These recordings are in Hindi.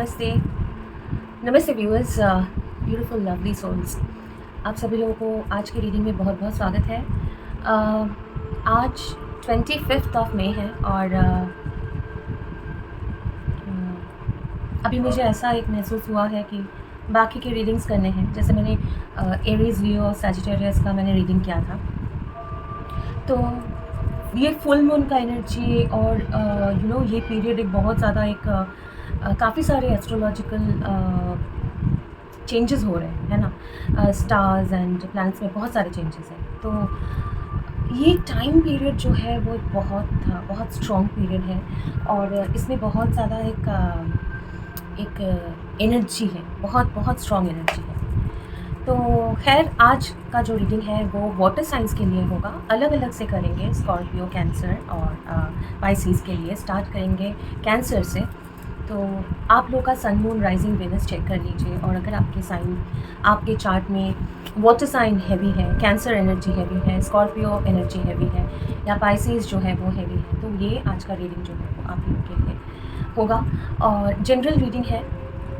नमस्ते, नमस्ते व्यूअर्स, ब्यूटीफुल लवली सोल्स। आप सभी लोगों को आज की रीडिंग में बहुत बहुत स्वागत है। आज 25 ऑफ मई है और अभी मुझे ऐसा एक महसूस हुआ है कि बाकी के रीडिंग्स करने हैं। जैसे मैंने एरीज, लियो और सैजिटेरियस का मैंने रीडिंग किया था, तो ये फुल मून का एनर्जी और ये पीरियड एक बहुत ज़्यादा एक काफ़ी सारे एस्ट्रोलॉजिकल चेंजेस हो रहे हैं, है ना। स्टार्स एंड प्लैनेट्स में बहुत सारे चेंजेस हैं। तो ये टाइम पीरियड जो है वो एक बहुत स्ट्रॉन्ग पीरियड है और इसमें बहुत ज़्यादा एक एनर्जी है, बहुत स्ट्रॉन्ग एनर्जी है। तो खैर, आज का जो रीडिंग है वो वाटर साइंस के लिए होगा। अलग अलग से करेंगे, स्कॉर्पियो, कैंसर और पाइसिस के लिए। स्टार्ट करेंगे कैंसर से। तो आप लोग का सन, मून, राइजिंग, वेनस चेक कर लीजिए और अगर आपके साइन, आपके चार्ट में वाटर साइन हैवी है, कैंसर एनर्जी हैवी है, स्कॉर्पियो एनर्जी हैवी है या पाइसिस जो है वो हैवी है, तो ये आज का रीडिंग जो है वो आप लोगों के लिए होगा। और जनरल रीडिंग है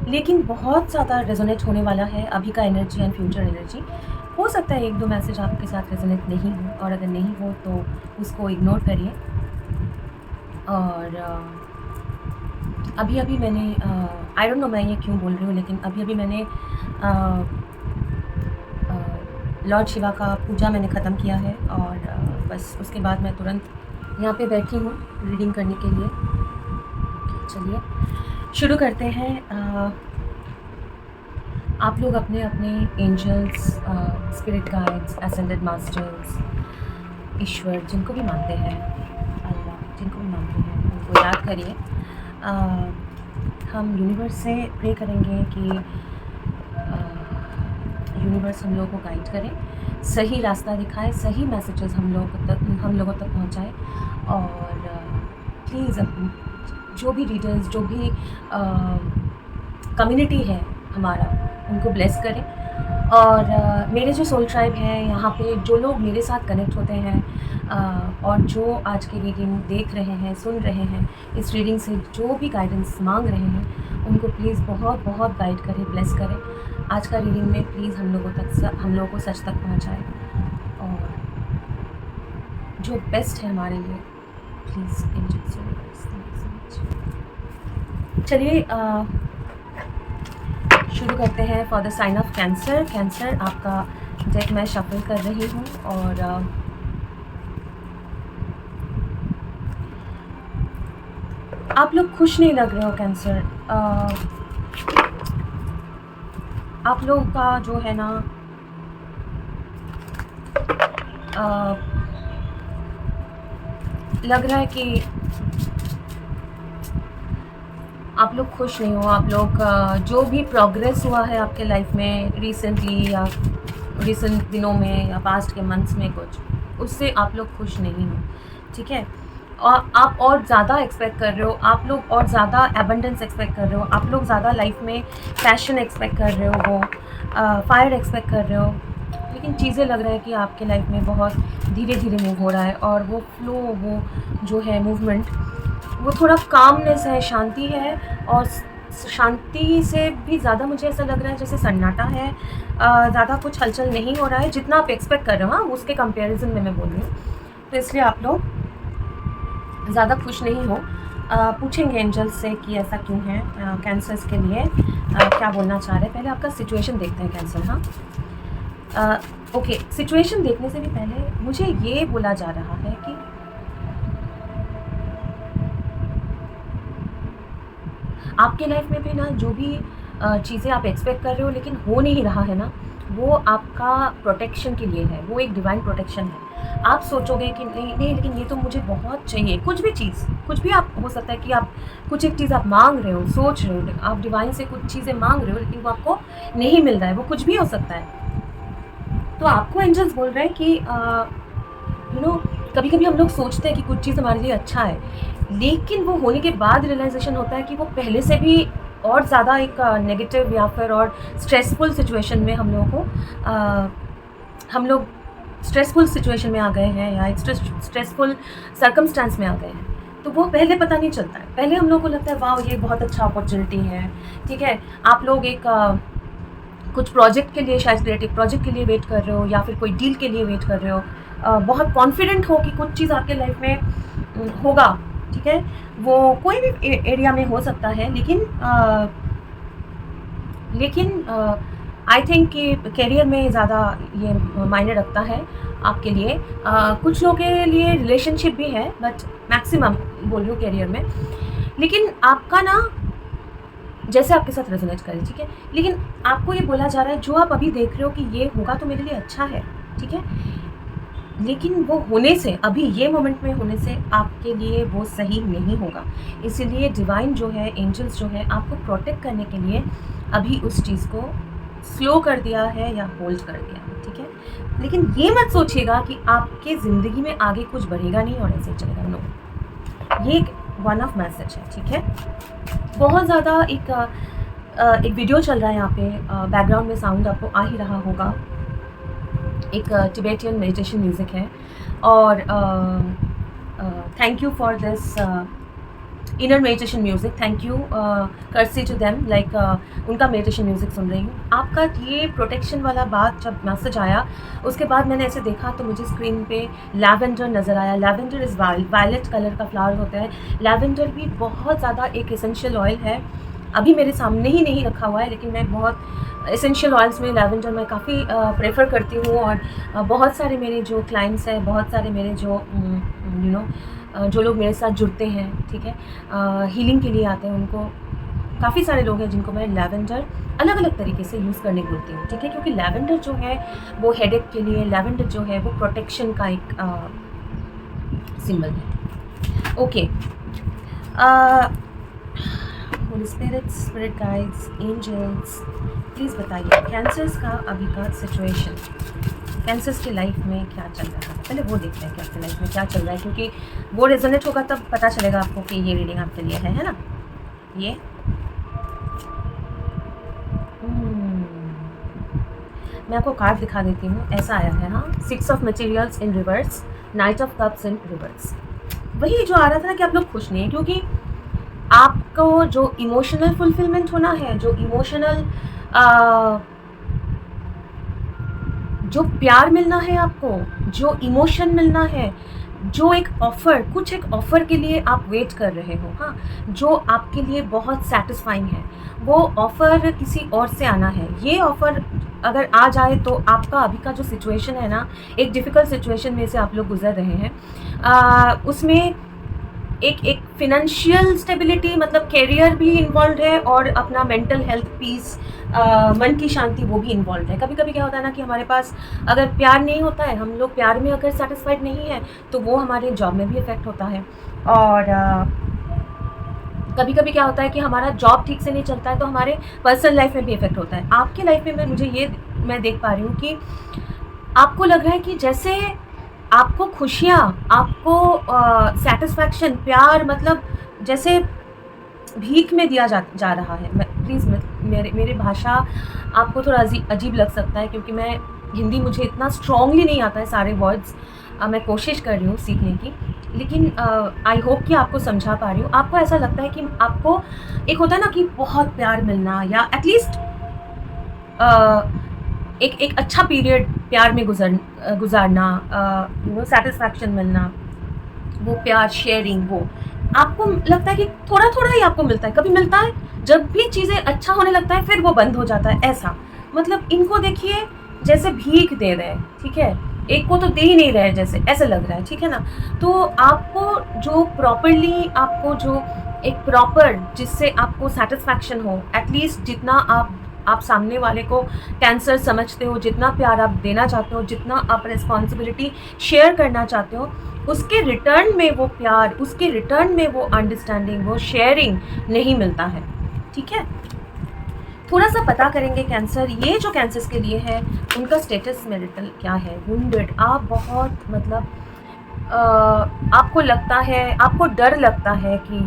लेकिन बहुत ज़्यादा रेजोनेट होने वाला है अभी का एनर्जी एंड फ्यूचर एनर्जी। हो सकता है एक दो मैसेज आपके साथ रेजोनेट नहीं हो, और अगर नहीं हो तो उसको इग्नोर करिए। और अभी मैंने आई डोंट नो मैं ये क्यों बोल रही हूँ, लेकिन अभी मैंने लॉर्ड शिवा का पूजा मैंने ख़त्म किया है और बस उसके बाद मैं तुरंत यहाँ पे बैठी हूँ रीडिंग करने के लिए। चलिए शुरू करते हैं। आप लोग अपने अपने angels, spirit guides, ascended masters, ईश्वर जिनको भी मानते हैं, अल्लाह जिनको भी मानते हैं, उनको याद करिए। हम यूनिवर्स से प्रे करेंगे कि यूनिवर्स हम लोगों को गाइड करे, सही रास्ता दिखाए, सही मैसेजेस हम लोगों तक पहुंचाए। और प्लीज़ जो भी रीडर्स, जो भी कम्युनिटी है हमारा, उनको ब्लेस करें। और मेरे जो सोल ट्राइब है यहाँ पे, जो लोग मेरे साथ कनेक्ट होते हैं और जो आज की रीडिंग देख रहे हैं, सुन रहे हैं, इस रीडिंग से जो भी गाइडेंस मांग रहे हैं, उनको प्लीज़ बहुत गाइड करें, ब्लेस करें। आज का रीडिंग में प्लीज़ हम लोगों को सच तक पहुँचाए और जो बेस्ट है हमारे लिए, please angels, universe, thank you so much. चलिए शुरू करते हैं। For the sign of Cancer. Cancer, आपका डेक मैं शफल कर रही हूँ और आप लोग खुश नहीं लग रहे हो कैंसर। आप लोगों का जो है ना, लग रहा है कि आप लोग खुश नहीं हो। आप लोग जो भी प्रोग्रेस हुआ है आपके लाइफ में रिसेंटली या रिसेंट दिनों में या पास्ट के मंथ्स में, कुछ उससे आप लोग खुश नहीं हो, ठीक है। और आप और ज़्यादा एक्सपेक्ट कर रहे हो, आप लोग और ज़्यादा एबंडेंस एक्सपेक्ट कर रहे हो, आप लोग ज़्यादा लाइफ में पैशन एक्सपेक्ट कर रहे हो, वो फायर एक्सपेक्ट कर रहे हो। लेकिन चीज़ें लग रहा है कि आपके लाइफ में बहुत धीरे धीरे मूव हो रहा है और वो फ्लो, वो जो है मूवमेंट, वो थोड़ा कामनेस है, शांति है। और शांति से भी ज़्यादा मुझे ऐसा लग रहा है जैसे सन्नाटा है, ज़्यादा कुछ हलचल नहीं हो रहा है जितना आप एक्सपेक्ट कर रहे हो। हाँ, उसके कंपैरिजन में मैं बोल रही हूँ, तो इसलिए आप लोग ज़्यादा खुश नहीं हो। पूछेंगे एंजल्स से कि ऐसा क्यों है। कैंसर्स के लिए क्या बोलना चाह रहे हैं, पहले आपका सिचुएशन देखते हैं कैंसर। हाँ, ओके, सिचुएशन देखने से भी पहले मुझे ये बोला जा रहा है कि आपके लाइफ में भी ना, जो भी चीज़ें आप एक्सपेक्ट कर रहे हो लेकिन हो नहीं रहा है ना, वो आपका प्रोटेक्शन के लिए है, वो एक डिवाइन प्रोटेक्शन है। आप सोचोगे कि नहीं लेकिन ये तो मुझे बहुत चाहिए, कुछ भी चीज़, कुछ भी आप हो सकता है कि आप कुछ एक चीज़ आप मांग रहे हो, सोच रहे हो, आप डिवाइन से कुछ चीज़ें मांग रहे हो लेकिन वो आपको नहीं मिल रहा है, वो कुछ भी हो सकता है। तो आपको एंजल्स बोल रहे हैं कि कभी कभी हम लोग सोचते हैं कि कुछ चीज़ हमारे लिए अच्छा है, लेकिन वो होने के बाद रियलाइजेशन होता है कि वो पहले से भी और ज़्यादा एक नेगेटिव या फिर और स्ट्रेसफुल सिचुएशन में हम लोग स्ट्रेसफुल सिचुएशन में आ गए हैं या एक स्ट्रेसफुल सर्कमस्टांस में आ गए हैं। तो वो पहले पता नहीं चलता है। पहले हम लोगों को लगता है वाह ये बहुत अच्छा अपॉर्चुनिटी है, ठीक है। आप लोग एक कुछ प्रोजेक्ट के लिए, शायद क्रिएटिव प्रोजेक्ट के लिए वेट कर रहे हो या फिर कोई डील के लिए वेट कर रहे हो, बहुत कॉन्फिडेंट हो कि कुछ चीज़ आपके लाइफ में होगा, ठीक है। वो कोई भी एरिया में हो सकता है, लेकिन आई थिंक कि करियर में ज़्यादा ये मायने रखता है आपके लिए। कुछ लोगों के लिए रिलेशनशिप भी है, बट मैक्सिमम बोल रही हूँ करियर में। लेकिन आपका ना, जैसे आपके साथ रेजोनेट करे, ठीक है। लेकिन आपको ये बोला जा रहा है जो आप अभी देख रहे हो कि ये होगा तो मेरे लिए अच्छा है, ठीक है। लेकिन वो होने से, अभी ये मोमेंट में होने से आपके लिए वो सही नहीं होगा। इसीलिए डिवाइन जो है, एंजल्स जो है, आपको प्रोटेक्ट करने के लिए अभी उस चीज़ को स्लो कर दिया है या होल्ड कर दिया है, ठीक है। लेकिन ये मत सोचिएगा कि आपके ज़िंदगी में आगे कुछ बढ़ेगा नहीं और ऐसे ही चलेगा, नो। ये एक वन ऑफ मैसेज है, ठीक है। बहुत ज़्यादा एक वीडियो चल रहा है यहाँ पे, बैकग्राउंड में साउंड आपको आ ही रहा होगा। एक टिबेटियन मेडिटेशन म्यूज़िक है, और thank you for this inner meditation music. Thank you, courtesy to them, like उनका मेडिटेशन म्यूज़िक सुन रही हूँ। आपका ये प्रोटेक्शन वाला बात जब मैसेज आया, उसके बाद मैंने ऐसे देखा तो मुझे स्क्रीन पे लैवेंडर नज़र आया। लैवेंडर इज़ वायलेट कलर का फ्लावर होता है। लैवेंडर भी बहुत ज़्यादा एक एसेंशियल ऑयल है। अभी मेरे सामने ही नहीं रखा हुआ है, लेकिन मैं बहुत एसेंशियल ऑयल्स में लैवेंडर मैं काफ़ी प्रेफर करती हूँ। और बहुत सारे मेरे जो क्लाइंट्स हैं, बहुत सारे मेरे जो जो लोग मेरे साथ जुड़ते हैं, ठीक है, हीलिंग के लिए आते हैं, उनको काफ़ी सारे लोग हैं जिनको मैं लैवेंडर अलग अलग तरीके से यूज़ करने बोलती हूँ, ठीक है। क्योंकि लैवेंडर जो है वो हेडेक के लिए, लैवेंडर जो है वो प्रोटेक्शन का एक सिंबल है। Okay, holy spirits, spirit guides, angels, please बताइए कैंसर्स का अभी का सिचुएशन, कैंसर्स की लाइफ में क्या चल रहा है। पहले वो देखते हैं कि आपकी लाइफ में क्या चल रहा है, क्योंकि वो रेजोनेट होगा तब पता चलेगा आपको कि ये रीडिंग आपके लिए है ना। ये मैं आपको कार्ड दिखा देती हूँ। ऐसा आया है, हाँ, 6 of materials in reverse, night of cups in reverse. वही जो आ रहा था ना कि आप लोग खुश नहीं हैं, क्योंकि आपको जो इमोशनल फुलफिलमेंट होना है, जो इमोशनल जो प्यार मिलना है आपको, जो इमोशन मिलना है, जो एक ऑफ़र, कुछ एक ऑफ़र के लिए आप वेट कर रहे हो, हाँ, जो आपके लिए बहुत सैटिस्फाइंग है, वो ऑफ़र किसी और से आना है। ये ऑफ़र अगर आ जाए तो आपका अभी का जो सिचुएशन है ना, एक डिफ़िकल्ट सिचुएशन में से आप लोग गुज़र रहे हैं, उसमें एक फिनेंशियल स्टेबिलिटी, मतलब कैरियर भी इन्वॉल्व है, और अपना मेंटल हेल्थ, पीस, मन की शांति, वो भी इन्वॉल्व है। कभी कभी क्या होता है ना कि हमारे पास अगर प्यार नहीं होता है, हम लोग प्यार में अगर सेटिस्फाइड नहीं है, तो वो हमारे जॉब में भी इफ़ेक्ट होता है। और कभी कभी क्या होता है कि हमारा जॉब ठीक से नहीं चलता है, तो हमारे पर्सनल लाइफ में भी इफ़ेक्ट होता है। आपके लाइफ में मैं देख पा रही हूँ कि आपको लग रहा है कि जैसे आपको खुशियाँ, आपको सेटिस्फैक्शन, प्यार, मतलब जैसे भीख में दिया जा रहा है। प्लीज़ मेरी भाषा आपको थोड़ा अजीब लग सकता है, क्योंकि मैं हिंदी, मुझे इतना स्ट्रॉन्गली नहीं आता है सारे वर्ड्स। मैं कोशिश कर रही हूँ सीखने की, लेकिन आई होप कि आपको समझा पा रही हूँ। आपको ऐसा लगता है कि आपको एक होता है ना कि बहुत प्यार मिलना, या एटलीस्ट एक अच्छा पीरियड प्यार में गुजारना, सेटिस्फैक्शन मिलना, वो प्यार शेयरिंग, वो आपको लगता है कि थोड़ा थोड़ा ही आपको मिलता है। कभी मिलता है, जब भी चीज़ें अच्छा होने लगता है फिर वो बंद हो जाता है, ऐसा। मतलब इनको देखिए जैसे भीख दे रहे हैं, ठीक है, एक को तो दे ही नहीं रहे, जैसे ऐसे लग रहा है, ठीक है ना। तो आपको जो प्रॉपरली, आपको जो एक प्रॉपर, जिससे आपको सेटिस्फैक्शन हो, एटलीस्ट जितना आप सामने वाले को कैंसर समझते हो, जितना प्यार आप देना चाहते हो, जितना आप रिस्पॉन्सिबिलिटी शेयर करना चाहते हो, उसके रिटर्न में वो प्यार, उसके रिटर्न में वो अंडरस्टैंडिंग, वो शेयरिंग नहीं मिलता है, ठीक है। थोड़ा सा पता करेंगे कैंसर, ये जो कैंसर्स के लिए है उनका स्टेटस मैरिटल क्या है। वुंडेड, आप बहुत, मतलब आपको लगता है, आपको डर लगता है कि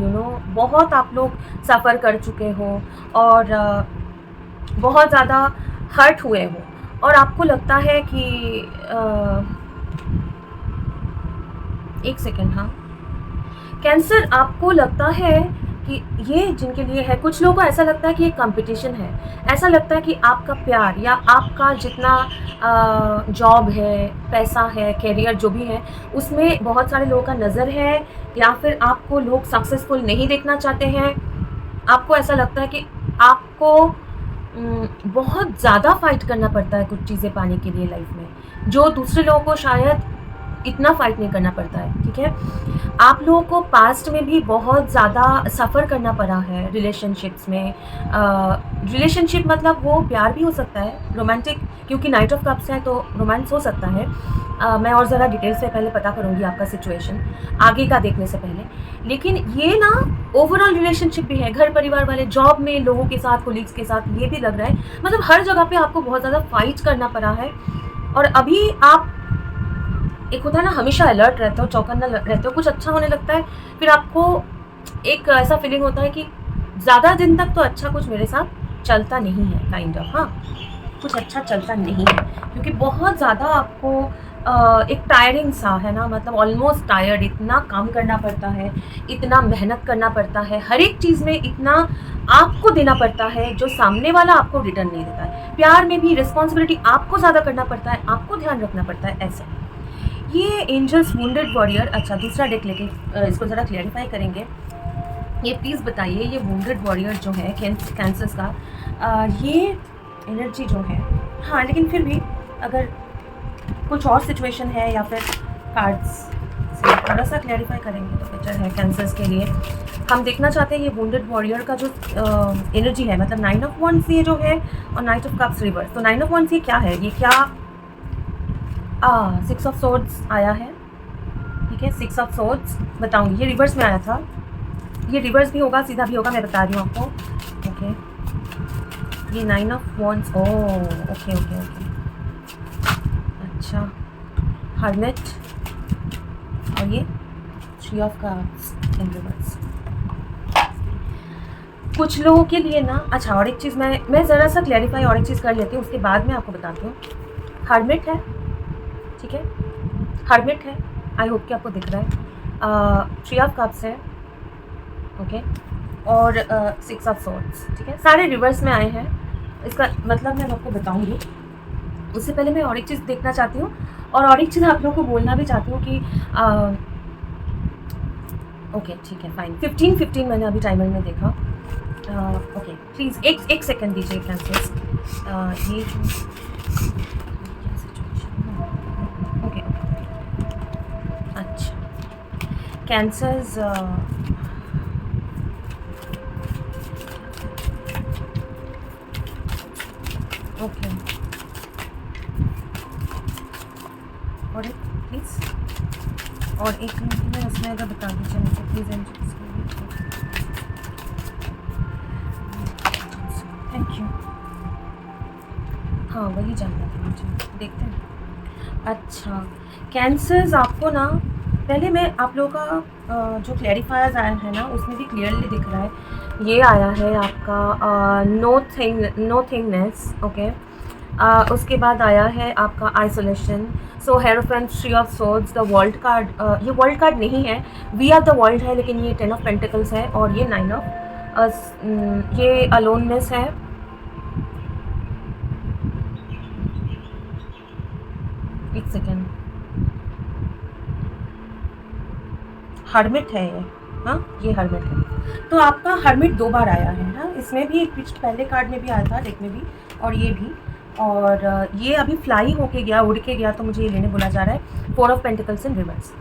बहुत आप लोग सफ़र कर चुके हो, और बहुत ज़्यादा हर्ट हुए हो, और आपको लगता है कि एक सेकेंड, हाँ, कैंसर आपको लगता है कि ये जिनके लिए है, कुछ लोगों को ऐसा लगता है कि ये कंपटीशन है। ऐसा लगता है कि आपका प्यार या आपका जितना जॉब है, पैसा है, करियर जो भी है, उसमें बहुत सारे लोगों का नज़र है, या फिर आपको लोग सक्सेसफुल नहीं देखना चाहते हैं। आपको ऐसा लगता है कि आपको बहुत ज़्यादा फ़ाइट करना पड़ता है कुछ चीज़ें पाने के लिए लाइफ में, जो दूसरे लोगों को शायद इतना फ़ाइट नहीं करना पड़ता है, ठीक है? आप लोगों को पास्ट में भी बहुत ज़्यादा सफ़र करना पड़ा है रिलेशनशिप्स में। रिलेशनशिप मतलब वो प्यार भी हो सकता है, रोमांटिक, क्योंकि नाइट ऑफ कप्स है तो रोमांस हो सकता है। मैं और ज़रा डिटेल से पहले पता करूँगी आपका सिचुएशन, आगे का देखने से पहले। लेकिन ये ना ओवरऑल रिलेशनशिप भी है, घर परिवार वाले, जॉब में लोगों के साथ, कोलीग्स के साथ, ये भी लग रहा है। मतलब हर जगह पे आपको बहुत ज़्यादा फ़ाइट करना पड़ा है, और अभी आप, एक होता है ना, हमेशा अलर्ट रहते हो, चौकन्ना रहते हो, कुछ अच्छा होने लगता है, फिर आपको एक ऐसा फीलिंग होता है कि ज़्यादा दिन तक तो अच्छा कुछ मेरे साथ चलता नहीं है, काइंड ऑफ, हाँ, कुछ अच्छा चलता नहीं है, क्योंकि बहुत ज़्यादा आपको एक टायरिंग सा है ना, मतलब ऑलमोस्ट टायर्ड, इतना काम करना पड़ता है, इतना मेहनत करना पड़ता है, हर एक चीज़ में इतना आपको देना पड़ता है जो सामने वाला आपको रिटर्न नहीं देता है। प्यार में भी रिस्पॉन्सिबिलिटी आपको ज़्यादा करना पड़ता है, आपको ध्यान रखना पड़ता है, ऐसे। ये एंजल्स वुंडेड वॉरियर, अच्छा दूसरा डेक लेके इसको ज़रा क्लियरिफाई करेंगे। ये प्लीज़ बताइए, ये वुंडेड वॉरियर जो है कैंसर्स का, ये एनर्जी जो है, हाँ, लेकिन फिर भी अगर कुछ और सिचुएशन है या फिर कार्ड्स से थोड़ा सा क्लैरिफाई करेंगे तो बेटर है कैंसर्स के लिए। हम देखना चाहते हैं ये वुंडेड वॉरियर का जो एनर्जी है, मतलब 9 ऑफ वंड्स ये जो है, और नाइट ऑफ कप्स रिवर्स। तो 9 ऑफ वंड्स ये क्या है, ये क्या 6 ऑफ सोर्ड्स आया है, ठीक है, 6 ऑफ सोर्ड्स बताऊंगी, ये रिवर्स में आया था, ये रिवर्स भी होगा, सीधा भी होगा, मैं बता रही हूँ आपको, ओके। ये 9 of wands, okay okay okay, अच्छा, हर्मिट, और ये 3 ऑफ कप्स इन रिवर्स। कुछ लोगों के लिए ना, अच्छा, और एक चीज़ मैं ज़रा सा क्लैरिफाई और एक चीज़ कर लेती हूँ, उसके बाद मैं आपको बताती हूँ। हर्मिट है, ठीक है, हर्मिट है, आई होप कि आपको दिख रहा है। 3 ऑफ कप्स है, ओके, और 6 ऑफ सोर्ड्स, ठीक है, सारे रिवर्स में आए हैं। इसका मतलब मैं आपको बताऊंगी, उससे पहले मैं और एक चीज़ देखना चाहती हूँ, और एक चीज़ आप लोगों को बोलना भी चाहती हूँ कि ओके, ठीक है, फाइन, 15 मैंने अभी टाइमर में देखा। ओके, प्लीज़ एक सेकंड दीजिए कैंसर्स, ये ओके, अच्छा, कैंसर्स, ओके, और एक प्लीज़, और एक मिनट में उसमें अगर बता दीजिए मुझे प्लीज़, थैंक यू। हाँ, वही जानना था मुझे, देखते हैं। अच्छा, कैंसर्स आपको ना, पहले मैं आप लोगों का जो क्लैरिफायर्स आया है ना, उसमें भी क्लियरली दिख रहा है, ये आया है आपका नो थिंगनेस, ओके। उसके बाद आया है आपका isolation, so hierophant, 3 of swords, the world card, ये वर्ल्ड कार्ड नहीं है, वी आर द वर्ल्ड है, लेकिन ये 10 ऑफ पेंटिकल्स है, और ये 9 ऑफ, ये अलोननेस है, एक सेकेंड, हर्मिट है ये, हाँ, ये हर्मिट है। तो आपका हर्मिट 2 बार आया है, हाँ, इसमें भी पहले कार्ड में भी आया था, डेक में भी, और ये भी, और ये अभी फ्लाई होके गया, उड़ के गया, तो मुझे ये लेने बोला जा रहा है, 4 ऑफ पेंटिकल्स इन रिवर्स।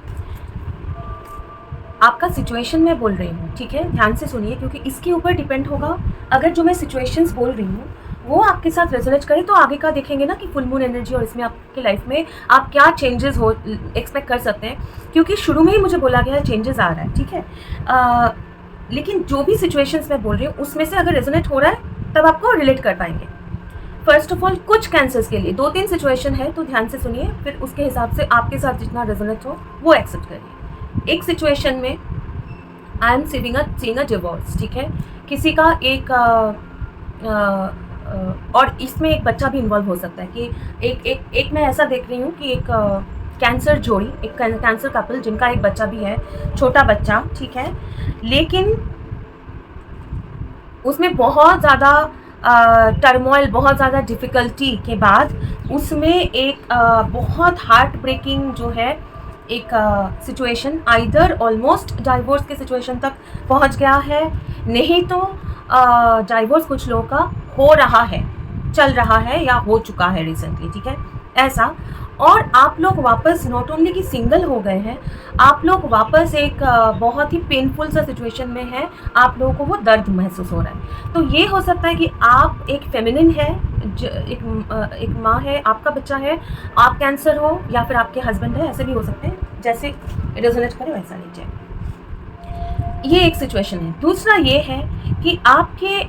आपका सिचुएशन मैं बोल रही हूँ, ठीक है, ध्यान से सुनिए, क्योंकि इसके ऊपर डिपेंड होगा, अगर जो मैं सिचुएशंस बोल रही हूँ वो आपके साथ रेजोनेट करे, तो आगे का देखेंगे ना कि फुल मून एनर्जी, और इसमें आपके लाइफ में आप क्या चेंजेस हो एक्सपेक्ट कर सकते हैं, क्योंकि शुरू में ही मुझे बोला गया है चेंजेस आ रहा है, ठीक है। लेकिन जो भी सिचुएशंस मैं बोल रही हूँ उसमें से अगर रेजोनेट हो रहा है तब आपको रिलेट कर पाएंगे। फर्स्ट ऑफ ऑल, कुछ कैंसर्स के लिए 2-3 सिचुएशन है, तो ध्यान से सुनिए, फिर उसके हिसाब से आपके साथ जितना रेजोनेट हो वो एक्सेप्ट करिए। एक सिचुएशन में I am seeing a divorce, ठीक है, किसी का एक और इसमें एक बच्चा भी इन्वॉल्व हो सकता है, कि एक मैं ऐसा देख रही हूँ कि एक कैंसर जोड़ी, एक कैंसर कपल जिनका एक बच्चा भी है, छोटा बच्चा, ठीक है, लेकिन उसमें बहुत ज़्यादा टर्मोइल, बहुत ज़्यादा डिफ़िकल्टी के बाद उसमें एक बहुत हार्ट ब्रेकिंग जो है एक सिचुएशन, आइदर ऑलमोस्ट डाइवोर्स के सिचुएशन तक पहुंच गया है, नहीं तो डाइवोर्स कुछ लोगों का हो रहा है, चल रहा है या हो चुका है रिसेंटली, ठीक है, ऐसा। और आप लोग वापस नॉट ओनली कि सिंगल हो गए हैं, आप लोग वापस एक बहुत ही पेनफुल सा सिचुएशन में है, आप लोगों को वो दर्द महसूस हो रहा है। तो ये हो सकता है कि आप एक फेमिनिन है, एक माँ है, आपका बच्चा है, आप कैंसर हो, या फिर आपके हस्बैंड है, ऐसे भी हो सकते हैं, जैसे रेजोनेट करे वैसा लीजिए। ये एक सिचुएशन है। दूसरा ये है कि आपके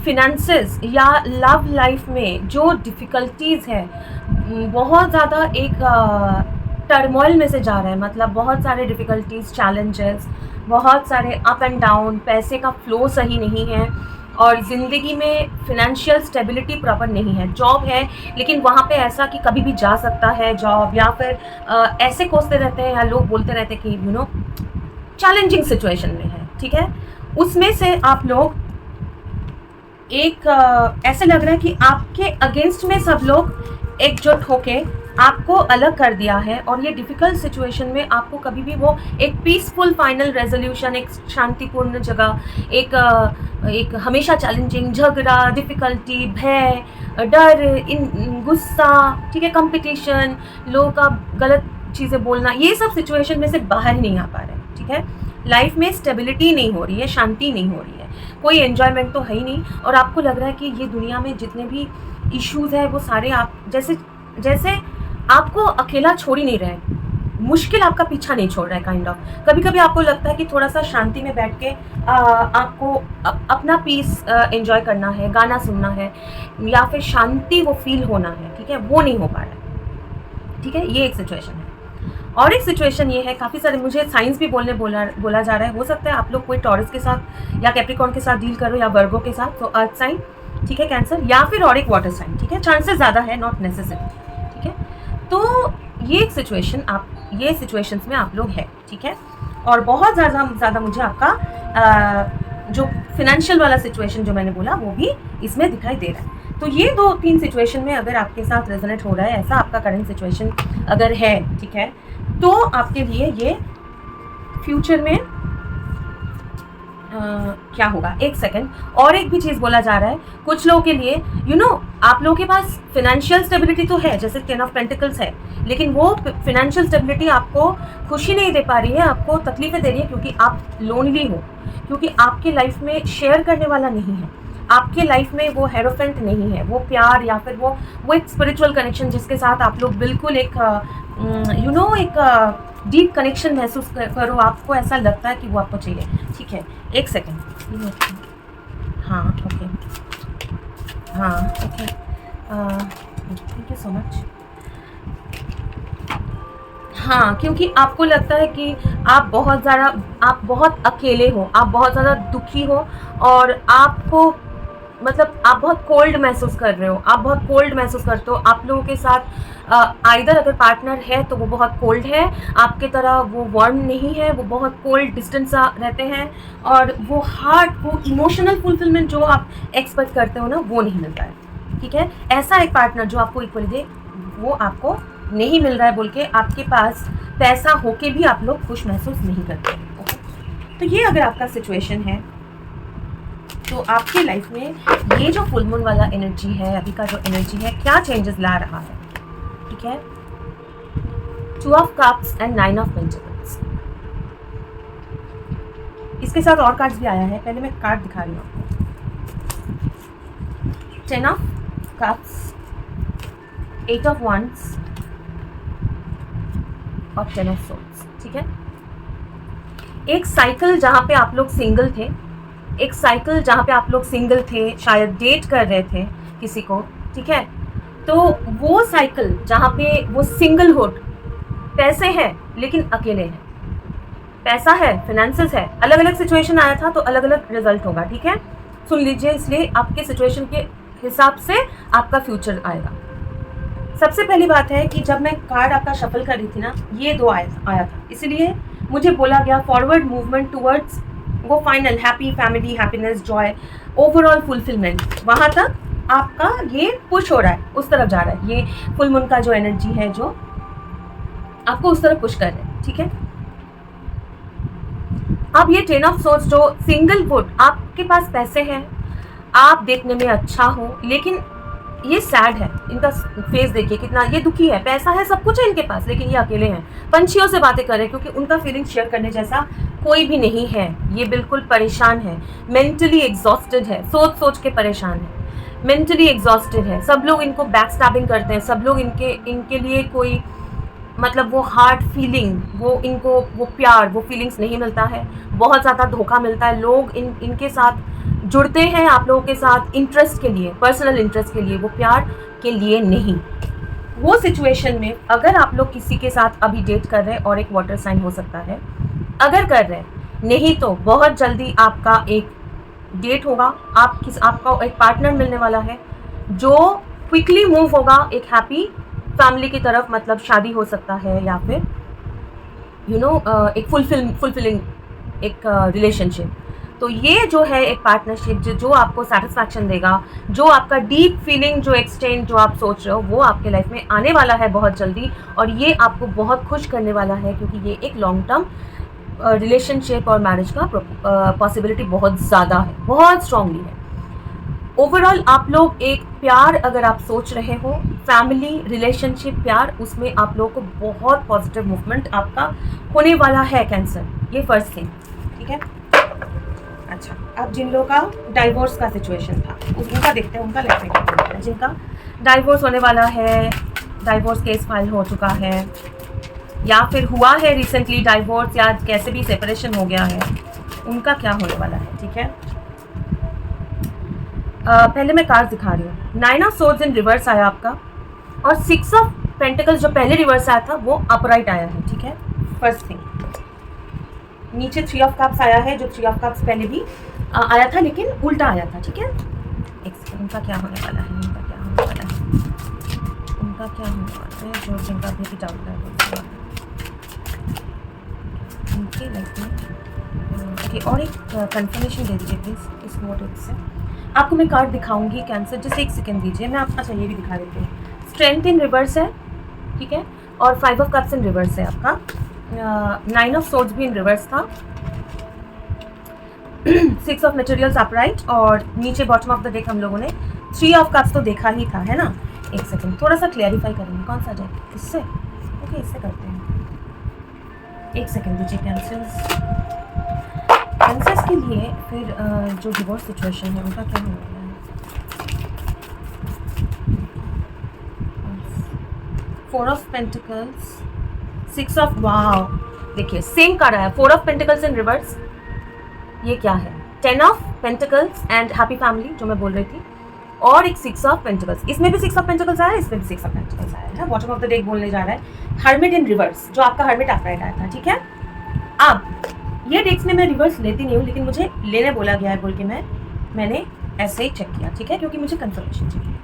फिनेंसेस या लव लाइफ में जो डिफ़िकल्टीज़ है, बहुत ज़्यादा एक टर्मोइल में से जा रहा है, मतलब बहुत सारे डिफ़िकल्टीज़, चैलेंजेस, बहुत सारे अप एंड डाउन, पैसे का फ्लो सही नहीं है, और ज़िंदगी में फिनेंशियल स्टेबिलिटी प्रॉपर नहीं है। जॉब है लेकिन वहाँ पे ऐसा कि कभी भी जा सकता है जॉब, या फिर ऐसे कोसते रहते हैं या लोग बोलते रहते हैं कि चैलेंजिंग सिचुएशन में है, ठीक है। उसमें से आप लोग एक ऐसे लग रहा है कि आपके अगेंस्ट में सब लोग एकजुट होके आपको अलग कर दिया है, और ये डिफ़िकल्ट सिचुएशन में आपको कभी भी वो एक पीसफुल फाइनल रेजोल्यूशन, एक शांतिपूर्ण जगह, एक हमेशा चैलेंजिंग झगड़ा, डिफ़िकल्टी, भय, डर, गुस्सा, ठीक है, कंपटीशन, लोगों का गलत चीज़ें बोलना, ये सब सिचुएशन में से बाहर नहीं आ पा रहे हैं, ठीक है। लाइफ में स्टेबिलिटी नहीं हो रही है, शांति नहीं हो रही है, कोई एन्जॉयमेंट तो है ही नहीं, और आपको लग रहा है कि ये दुनिया में जितने भी इश्यूज़ हैं वो सारे आप जैसे आपको अकेला छोड़ ही नहीं रहे, मुश्किल आपका पीछा नहीं छोड़ रहा है, काइंड ऑफ। कभी कभी आपको लगता है कि थोड़ा सा शांति में बैठ के आपको अपना पीस एंजॉय करना है, गाना सुनना है, या फिर शांति वो फील होना है, ठीक है, वो नहीं हो पा रहा है, ठीक है। ये एक सिचुएशन है। और एक सिचुएशन ये है, काफ़ी सारे मुझे साइंस भी बोला जा रहा है, हो सकता है आप लोग कोई टॉरस के साथ या कैप्रिकॉर्न के साथ डील करो, या वर्गो के साथ, तो अर्थ साइन, ठीक है, कैंसर, या फिर और एक वाटर साइन, ठीक है, चांसेस ज़्यादा है, नॉट नेसेसरी, ठीक है। तो ये एक सिचुएशन, ये सिचुएशंस में आप लोग हैं, ठीक है। और बहुत ज़्यादा मुझे आपका जो फिनेंशियल वाला सिचुएशन जो मैंने बोला वो भी इसमें दिखाई दे रहा है। तो ये 2-3 सिचुएशन में अगर आपके साथ रेजोनेट हो रहा है, ऐसा आपका करंट सिचुएशन अगर है, ठीक है, तो आपके लिए ये फ्यूचर में क्या होगा, एक सेकंड, और एक भी चीज़ बोला जा रहा है कुछ लोगों के लिए, आप लोगों के पास फिनेंशियल स्टेबिलिटी तो है, जैसे 10 ऑफ पेंटिकल्स है, लेकिन वो फिनेंशियल स्टेबिलिटी आपको खुशी नहीं दे पा रही है, आपको तकलीफें दे रही है, क्योंकि आप लोनली हो, क्योंकि आपके लाइफ में शेयर करने वाला नहीं है, आपके लाइफ में वो हेरोफेंट नहीं है, वो प्यार या फिर वो एक स्पिरिचुअल कनेक्शन जिसके साथ आप लोग बिल्कुल एक एक डीप कनेक्शन महसूस करो, आपको ऐसा लगता है कि वो आपको चाहिए, ठीक है। एक सेकेंड, हाँ ओके, हाँ okay, thank you so much. हाँ, क्योंकि आपको लगता है कि आप बहुत अकेले हो, आप बहुत ज़्यादा दुखी हो, और आपको मतलब आप बहुत कोल्ड महसूस कर रहे हो, आप बहुत कोल्ड महसूस करते हो, आप लोगों के साथ आइदर अगर पार्टनर है तो वो बहुत कोल्ड है, आपके तरह वो वार्म नहीं है, वो बहुत कोल्ड डिस्टेंस रहते हैं, और वो इमोशनल फुलफिलमेंट जो आप एक्सपेक्ट करते हो ना, वो नहीं मिलता है, ठीक है। ऐसा एक पार्टनर जो आपको इक्वली दे, वो आपको नहीं मिल रहा है, बोल के आपके पास पैसा होके भी आप लोग खुश महसूस नहीं करते, ओके। तो ये अगर आपका सिचुएशन है, तो आपके लाइफ में ये जो फुल मून वाला एनर्जी है, अभी का जो एनर्जी है, क्या चेंजेस ला रहा है, ठीक है। 2 of cups and 9 of pentacles, इसके साथ और कार्ड्स भी आया है, पहले मैं कार्ड दिखा रही हूँ आपको। 10 ऑफ कप्स, 8 ऑफ wands और 10 ऑफ swords, ठीक है। एक साइकिल जहाँ पे आप लोग सिंगल थे, शायद डेट कर रहे थे किसी को, ठीक है। तो वो साइकिल जहाँ पे वो सिंगलहुड, पैसे हैं लेकिन अकेले हैं, पैसा है, फिनेंसेस है, अलग अलग सिचुएशन आया था तो अलग अलग रिजल्ट होगा, ठीक है, सुन लीजिए। इसलिए आपके सिचुएशन के हिसाब से आपका फ्यूचर आएगा। सबसे पहली बात है कि जब मैं कार्ड आपका शफल कर रही थी ना, ये 2 आया था, इसलिए मुझे बोला गया फॉरवर्ड मूवमेंट टुवर्ड्स वो final happy family, happiness, Joy, overall fulfilment, वहाँ तक आपका ये पुश हो रहा है, उस तरफ जा रहा है। ये फुल मून का जो एनर्जी है जो आपको उस तरफ पुश कर रहे हैं, ठीक है। अब ये 10 ऑफ सोर्ड्स जो सिंगल वुड, आपके पास पैसे हैं, आप देखने में अच्छा हो, लेकिन ये सैड है, इनका फेस देखिए कितना ये दुखी है, पैसा है, सब कुछ है इनके पास, लेकिन ये अकेले हैं। पंछियों से बातें कर रहे हैं क्योंकि उनका फीलिंग शेयर करने जैसा कोई भी नहीं है। ये बिल्कुल परेशान है, मेंटली एग्जॉस्टेड है, सोच सोच के परेशान है, मेंटली एग्जॉस्टेड है। सब लोग इनको बैक स्टैबिंग करते हैं, सब लोग इनके लिए कोई मतलब वो हार्ट फीलिंग, वो इनको वो प्यार, वो फीलिंग्स नहीं मिलता है, बहुत ज़्यादा धोखा मिलता है। लोग इनके साथ जुड़ते हैं आप लोगों के साथ इंटरेस्ट के लिए, पर्सनल इंटरेस्ट के लिए, वो प्यार के लिए नहीं। वो सिचुएशन में अगर आप लोग किसी के साथ अभी डेट कर रहे हैं, और एक वाटर साइन हो सकता है, अगर कर रहे हैं, नहीं तो बहुत जल्दी आपका एक डेट होगा, आपका एक पार्टनर मिलने वाला है जो क्विकली मूव होगा एक हैप्पी फैमिली की तरफ, मतलब शादी हो सकता है या फिर एक फुलफिलिंग एक रिलेशनशिप। तो ये जो है एक पार्टनरशिप जो आपको सेटिस्फैक्शन देगा, जो आपका डीप फीलिंग, जो एक्सचेंज जो आप सोच रहे हो, वो आपके लाइफ में आने वाला है बहुत जल्दी, और ये आपको बहुत खुश करने वाला है क्योंकि ये एक लॉन्ग टर्म रिलेशनशिप और मैरिज का पॉसिबिलिटी बहुत ज़्यादा है, बहुत स्ट्रांगली है। ओवरऑल आप लोग एक प्यार अगर आप सोच रहे हो, फैमिली रिलेशनशिप प्यार, उसमें आप लोगों को बहुत पॉजिटिव मूवमेंट आपका होने वाला है कैंसर, ये फर्स्ट थिंग, ठीक है। अच्छा, अब जिन लोगों का डाइवोर्स का सिचुएशन था उनका देखते हैं, उनका लाइफ में क्या होता है। जिनका डाइवोर्स होने वाला है, डाइवोर्स केस फाइल हो चुका है, या फिर हुआ है रिसेंटली डाइवोर्स, या कैसे भी सेपरेशन हो गया है, उनका क्या होने वाला है, ठीक है। पहले मैं कार्ड दिखा रही हूँ। 9 ऑफ सोर्ड्स इन रिवर्स आया आपका, और 6 ऑफ पेंटिकल्स जो पहले रिवर्स आया था वो अपराइट आया है, ठीक है। फर्स्ट थिंग, नीचे 3 ऑफ कप्स आया है, जो 3 ऑफ कप्स पहले भी आया था लेकिन उल्टा आया था, ठीक है। उनका क्या होने वाला है, उनका क्या होने वाला है, उनका क्या होने वाला है, जो जिनका भी डाउट है उनके लाइफ में। ओके, और एक कंफर्मेशन दे दीजिए प्लीज़ इस मोटिव से। आपको मैं कार्ड दिखाऊंगी कैंसर, जस्ट एक सेकेंड दीजिए, मैं आप अच्छा ये भी दिखा देती हूँ। स्ट्रेंथ इन रिवर्स है, ठीक है, और 5 ऑफ कप्स इन रिवर्स है आपका। 9 ऑफ सोर्ड्स भी इन रिवर्स था, 6 ऑफ मटेरियल्स अपराइट, और नीचे बॉटम ऑफ द डेक हम लोगों ने 3 ऑफ कप्स तो देखा ही था, है ना। एक सेकंड, थोड़ा सा क्लैरिफाई करेंगे, कौन सा डेक, इससे, ओके इससे करते हैं। एक सेकंड दीजिए कैंसर्स के लिए, फिर जो डिवोर्स सिचुएशन है उनका क्या होने वाला है। 4 ऑफ पेंटिकल्स, 6 ऑफ, वाओ, देखिए सेम कार्ड आया, 4 ऑफ पेंटिकल्स इन रिवर्स, ये क्या है, 10 of pentacles and happy family जो मैं बोल रही थी, और एक 6 ऑफ पेंटिकल्स, इसमें भी 6 ऑफ पेंटिकल्स आया है, इसमें भी 6 ऑफ पेंटिकल्स आया है। बॉटम ऑफ द डेक बोलने जा रहा है हर्मिट इन रिवर्स, जो आपका हर्मिट अपराइट आया था, ठीक है। अब ये डेक्स में मैं रिवर्स लेती नहीं हूँ, लेकिन मुझे लेने बोला गया है बोल के मैंने ऐसे ही चेक किया, ठीक है, क्योंकि मुझे कंफर्मेशन चाहिए।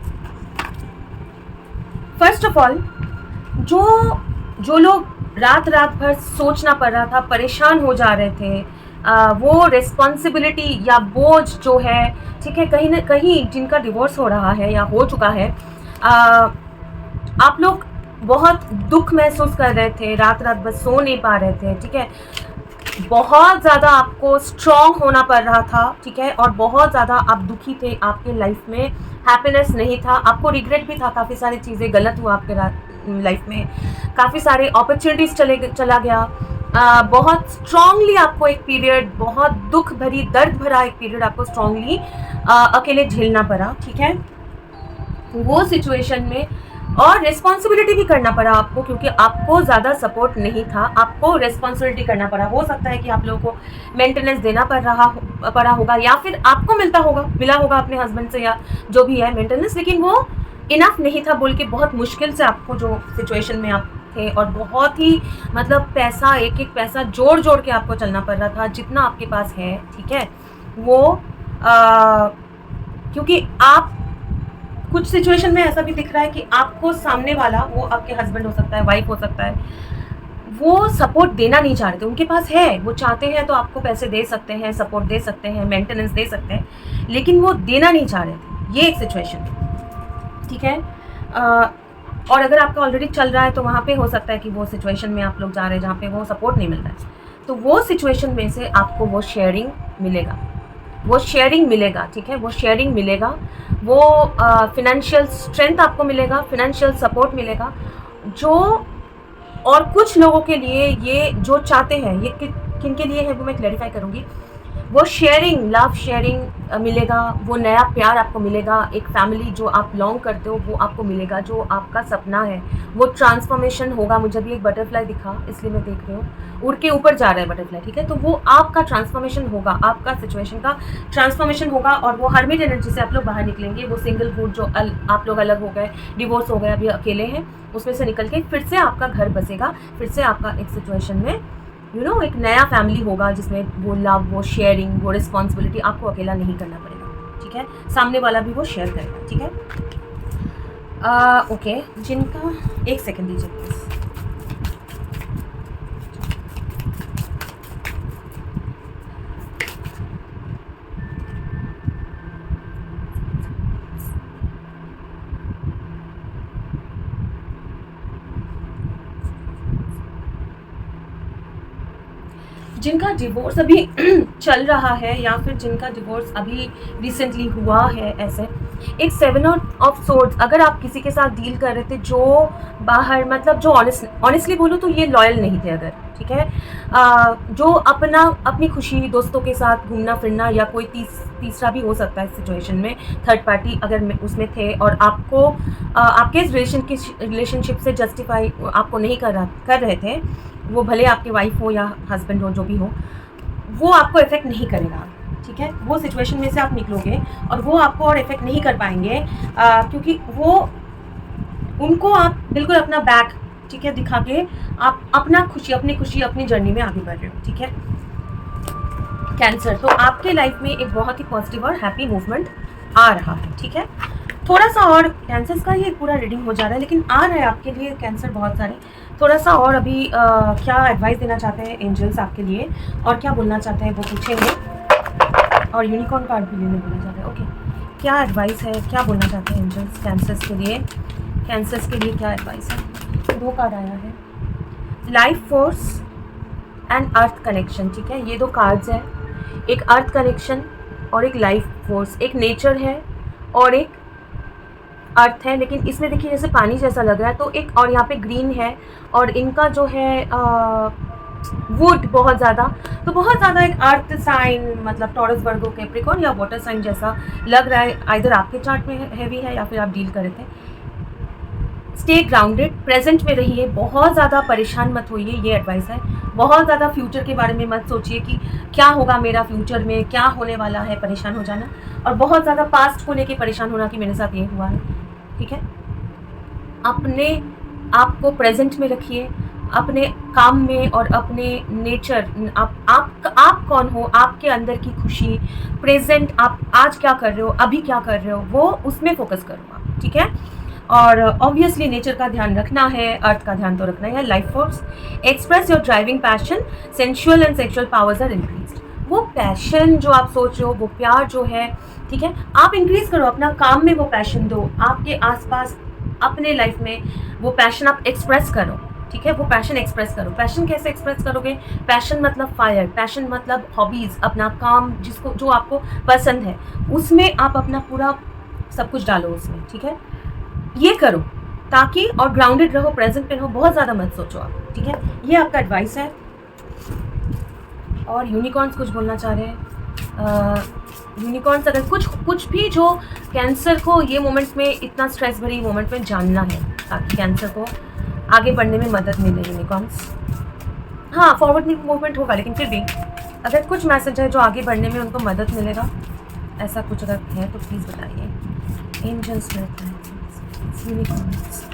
फर्स्ट ऑफ ऑल, जो लोग रात भर सोचना पड़ रहा था, परेशान हो जा रहे थे, वो रिस्पॉन्सिबिलिटी या बोझ जो है, ठीक है, कहीं ना कहीं जिनका डिवोर्स हो रहा है या हो चुका है, आप लोग बहुत दुख महसूस कर रहे थे, रात बस सो नहीं पा रहे थे, ठीक है, बहुत ज़्यादा आपको स्ट्रॉन्ग होना पड़ रहा था, ठीक है, और बहुत ज़्यादा आप दुखी थे, आपके लाइफ में हैप्पीनेस नहीं था, आपको रिग्रेट भी था, काफ़ी सारी चीज़ें गलत हुआ आपके लाइफ में, काफ़ी सारे अपॉर्चुनिटीज़ चला गया, बहुत स्ट्रांगली आपको एक पीरियड, बहुत दुख भरी, दर्द भरा एक पीरियड आपको स्ट्रांगली अकेले झेलना पड़ा, ठीक है। वो सिचुएशन में और रिस्पॉन्सिबिलिटी भी करना पड़ा आपको, क्योंकि आपको ज़्यादा सपोर्ट नहीं था, आपको रिस्पॉन्सिबिलिटी करना पड़ा। हो सकता है कि आप लोगों को मेंटेनेंस देना पड़ा होगा, या फिर आपको मिला होगा अपने हस्बैंड से, या जो भी है मेंटेनेंस, लेकिन वो इनफ नहीं था बोल के बहुत मुश्किल से आपको जो सिचुएशन में आप थे, और बहुत ही मतलब पैसा, एक पैसा जोड़ के आपको चलना पड़ रहा था, जितना आपके पास है, ठीक है। वो क्योंकि आप कुछ सिचुएशन में ऐसा भी दिख रहा है कि आपको सामने वाला, वो आपके हस्बैंड हो सकता है, वाइफ हो सकता है, वो सपोर्ट देना नहीं चाह रहे थे। उनके पास है, वो चाहते हैं तो आपको पैसे दे सकते हैं, सपोर्ट दे सकते हैं, मेंटेनेंस दे सकते हैं, लेकिन वो देना नहीं चाह रहे थे। ये एक सिचुएशन है, ठीक है। और अगर आपका ऑलरेडी चल रहा है तो वहाँ पे हो सकता है कि वो सिचुएशन में आप लोग जा रहे हैं जहाँ पे वो सपोर्ट नहीं मिल रहा है, तो वो सिचुएशन में से आपको वो शेयरिंग मिलेगा, वो शेयरिंग मिलेगा, ठीक है। वो शेयरिंग मिलेगा, वो फिनेंशियल स्ट्रेंथ आपको मिलेगा, फिनेंशियल सपोर्ट मिलेगा। जो और कुछ लोगों के लिए ये जो चाहते हैं, ये किन के लिए है वो मैं क्लैरिफाई करूँगी। वो शेयरिंग, लव शेयरिंग मिलेगा, वो नया प्यार आपको मिलेगा, एक फैमिली जो आप लॉन्ग करते हो वो आपको मिलेगा, जो आपका सपना है वो ट्रांसफॉर्मेशन होगा। मुझे भी एक बटरफ्लाई दिखा, इसलिए मैं देख रही हूँ, उड़ के ऊपर जा रहा है बटरफ्लाई, ठीक है। तो वो आपका ट्रांसफॉर्मेशन होगा, आपका सिचुएशन का ट्रांसफॉर्मेशन होगा, और वो हर्मिट एनर्जी से आप लोग बाहर निकलेंगे। वो सिंगल हुड जो आप लोग अलग हो गए, डिवोर्स हो गए, अभी अकेले हैं, उसमें से निकल के फिर से आपका घर बसेगा, फिर से आपका एक सिचुएशन में एक नया फैमिली होगा जिसमें वो लव, वो शेयरिंग, वो रिस्पॉन्सिबिलिटी आपको अकेला नहीं करना पड़ेगा, ठीक है। सामने वाला भी वो शेयर करेगा, ठीक है। ओके, जिनका एक सेकंड दीजिए प्लीज। जिनका डिवोर्स अभी चल रहा है या फिर जिनका डिवोर्स अभी रिसेंटली हुआ है, ऐसे एक 7 ऑफ सोर्ड्स, अगर आप किसी के साथ डील कर रहे थे जो बाहर, मतलब जो ऑनेस्टली बोलूँ तो ये लॉयल नहीं थे, अगर, ठीक है, जो अपनी खुशी दोस्तों के साथ घूमना फिरना, या कोई तीसरा भी हो सकता है सिचुएशन में, थर्ड पार्टी अगर उसमें थे, और आपको आपके इस रिलेशनशिप से जस्टिफाई आपको नहीं कर रहे थे, वो भले आपके वाइफ हो या हस्बैंड हो, जो भी हो, वो आपको इफेक्ट नहीं करेगा, ठीक है। वो सिचुएशन में से आप निकलोगे और वो आपको और इफेक्ट नहीं कर पाएंगे, क्योंकि वो उनको आप बिल्कुल अपना बैक, ठीक है, दिखा के आप अपनी खुशी अपनी जर्नी में आगे बढ़ रहे हो, ठीक है। कैंसर, तो आपके लाइफ में एक बहुत ही पॉजिटिव और हैप्पी मूवमेंट आ रहा है, ठीक है। थोड़ा सा और कैंसर का ही पूरा रीडिंग हो जा रहा है, लेकिन आ रहा है आपके लिए कैंसर बहुत सारे। थोड़ा सा और अभी क्या एडवाइस देना चाहते हैं एंजल्स आपके लिए, और क्या बोलना चाहते हैं वो पूछेंगे, और यूनिकॉर्न कार्ड भी लेने बोलना चाहते हैं। ओके, क्या एडवाइस है, क्या बोलना चाहते हैं एंजल्स कैंसर्स के लिए, कैंसर्स के लिए क्या एडवाइस है। 2 कार्ड आया है, life force and earth connection, ठीक है। ये 2 कार्ड्स है, एक अर्थ कनेक्शन और एक लाइफ फोर्स, एक नेचर है और एक अर्थ है, लेकिन इसमें देखिए जैसे पानी जैसा लग रहा है, तो एक, और यहाँ पे ग्रीन है, और इनका जो है वुड बहुत ज़्यादा, तो बहुत ज़्यादा एक अर्थ साइन, मतलब टॉरस, वर्गो, कैप्रिकॉर्न या वाटर साइन जैसा लग रहा है। आइदर आपके चार्ट में हैवी है या फिर आप डील कर रहे थे। स्टे ग्राउंडेड, प्रेजेंट में रहिए, बहुत ज़्यादा परेशान मत होइए, ये एडवाइस है। बहुत ज़्यादा फ्यूचर के बारे में मत सोचिए कि क्या होगा मेरा फ्यूचर में, क्या होने वाला है, परेशान हो जाना, और बहुत ज़्यादा पास्ट को लेके परेशान होना कि मेरे साथ ये हुआ है, ठीक है। अपने आप को प्रेजेंट में रखिए, अपने काम में और अपने नेचर, आप कौन हो, आपके अंदर की खुशी, प्रेजेंट, आप आज क्या कर रहे हो, अभी क्या कर रहे हो, वो उसमें फोकस करो आप, ठीक है। और ऑब्वियसली नेचर का ध्यान रखना है, अर्थ का ध्यान तो रखना है। Life force, express your driving passion, sensual and sexual powers are increased. वो पैशन जो आप सोच रहे हो, वो प्यार जो है, ठीक है, आप इंक्रीज करो, अपना काम में वो पैशन दो, आपके आसपास अपने लाइफ में वो पैशन आप एक्सप्रेस करो, ठीक है। वो पैशन एक्सप्रेस करो। पैशन कैसे एक्सप्रेस करोगे? पैशन मतलब फायर, पैशन मतलब हॉबीज़, अपना काम जो आपको पसंद है उसमें आप अपना पूरा सब कुछ डालो उसमें, ठीक है। ये करो ताकि, और ग्राउंडेड रहो, प्रेजेंट में रहो, बहुत ज़्यादा मत सोचो आप, ठीक है। ये आपका एडवाइस है। और यूनिकॉर्न्स कुछ बोलना चाह रहे हैं। यूनिकॉर्न्स अगर कुछ भी जो कैंसर को ये मोमेंट में, इतना स्ट्रेस भरी मोमेंट में जानना है, ताकि कैंसर को आगे बढ़ने में मदद मिले। यूनिकॉर्न्स, हाँ, फॉरवर्ड मूवमेंट होगा, लेकिन फिर भी अगर कुछ मैसेज है जो आगे बढ़ने में उनको मदद मिलेगा, ऐसा कुछ अगर है तो प्लीज़ बताइए। Angels, unicorns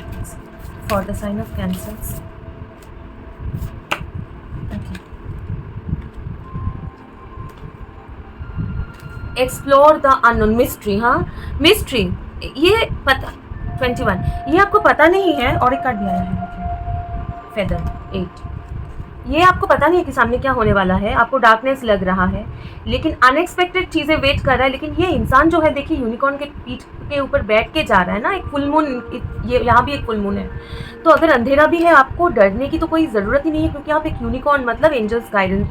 for the sign of Cancer. Explore the unknown, mystery, हाँ, मिस्ट्री, ये पता 21 ये आपको पता नहीं है, और एक कार्ड भी आया है फेदर 8। ये आपको पता नहीं है कि सामने क्या होने वाला है, आपको डार्कनेस लग रहा है, लेकिन अनएक्सपेक्टेड चीज़ें वेट कर रहा है। लेकिन ये इंसान जो है, देखिए यूनिकॉर्न के पीठ के ऊपर बैठ के जा रहा है ना, एक फुल मून, ये यहाँ भी एक फुल मून है, तो अगर अंधेरा भी है आपको डरने की तो कोई ज़रूरत ही नहीं है, क्योंकि आप एक यूनिकॉर्न मतलब एंजल्स गाइडेंस,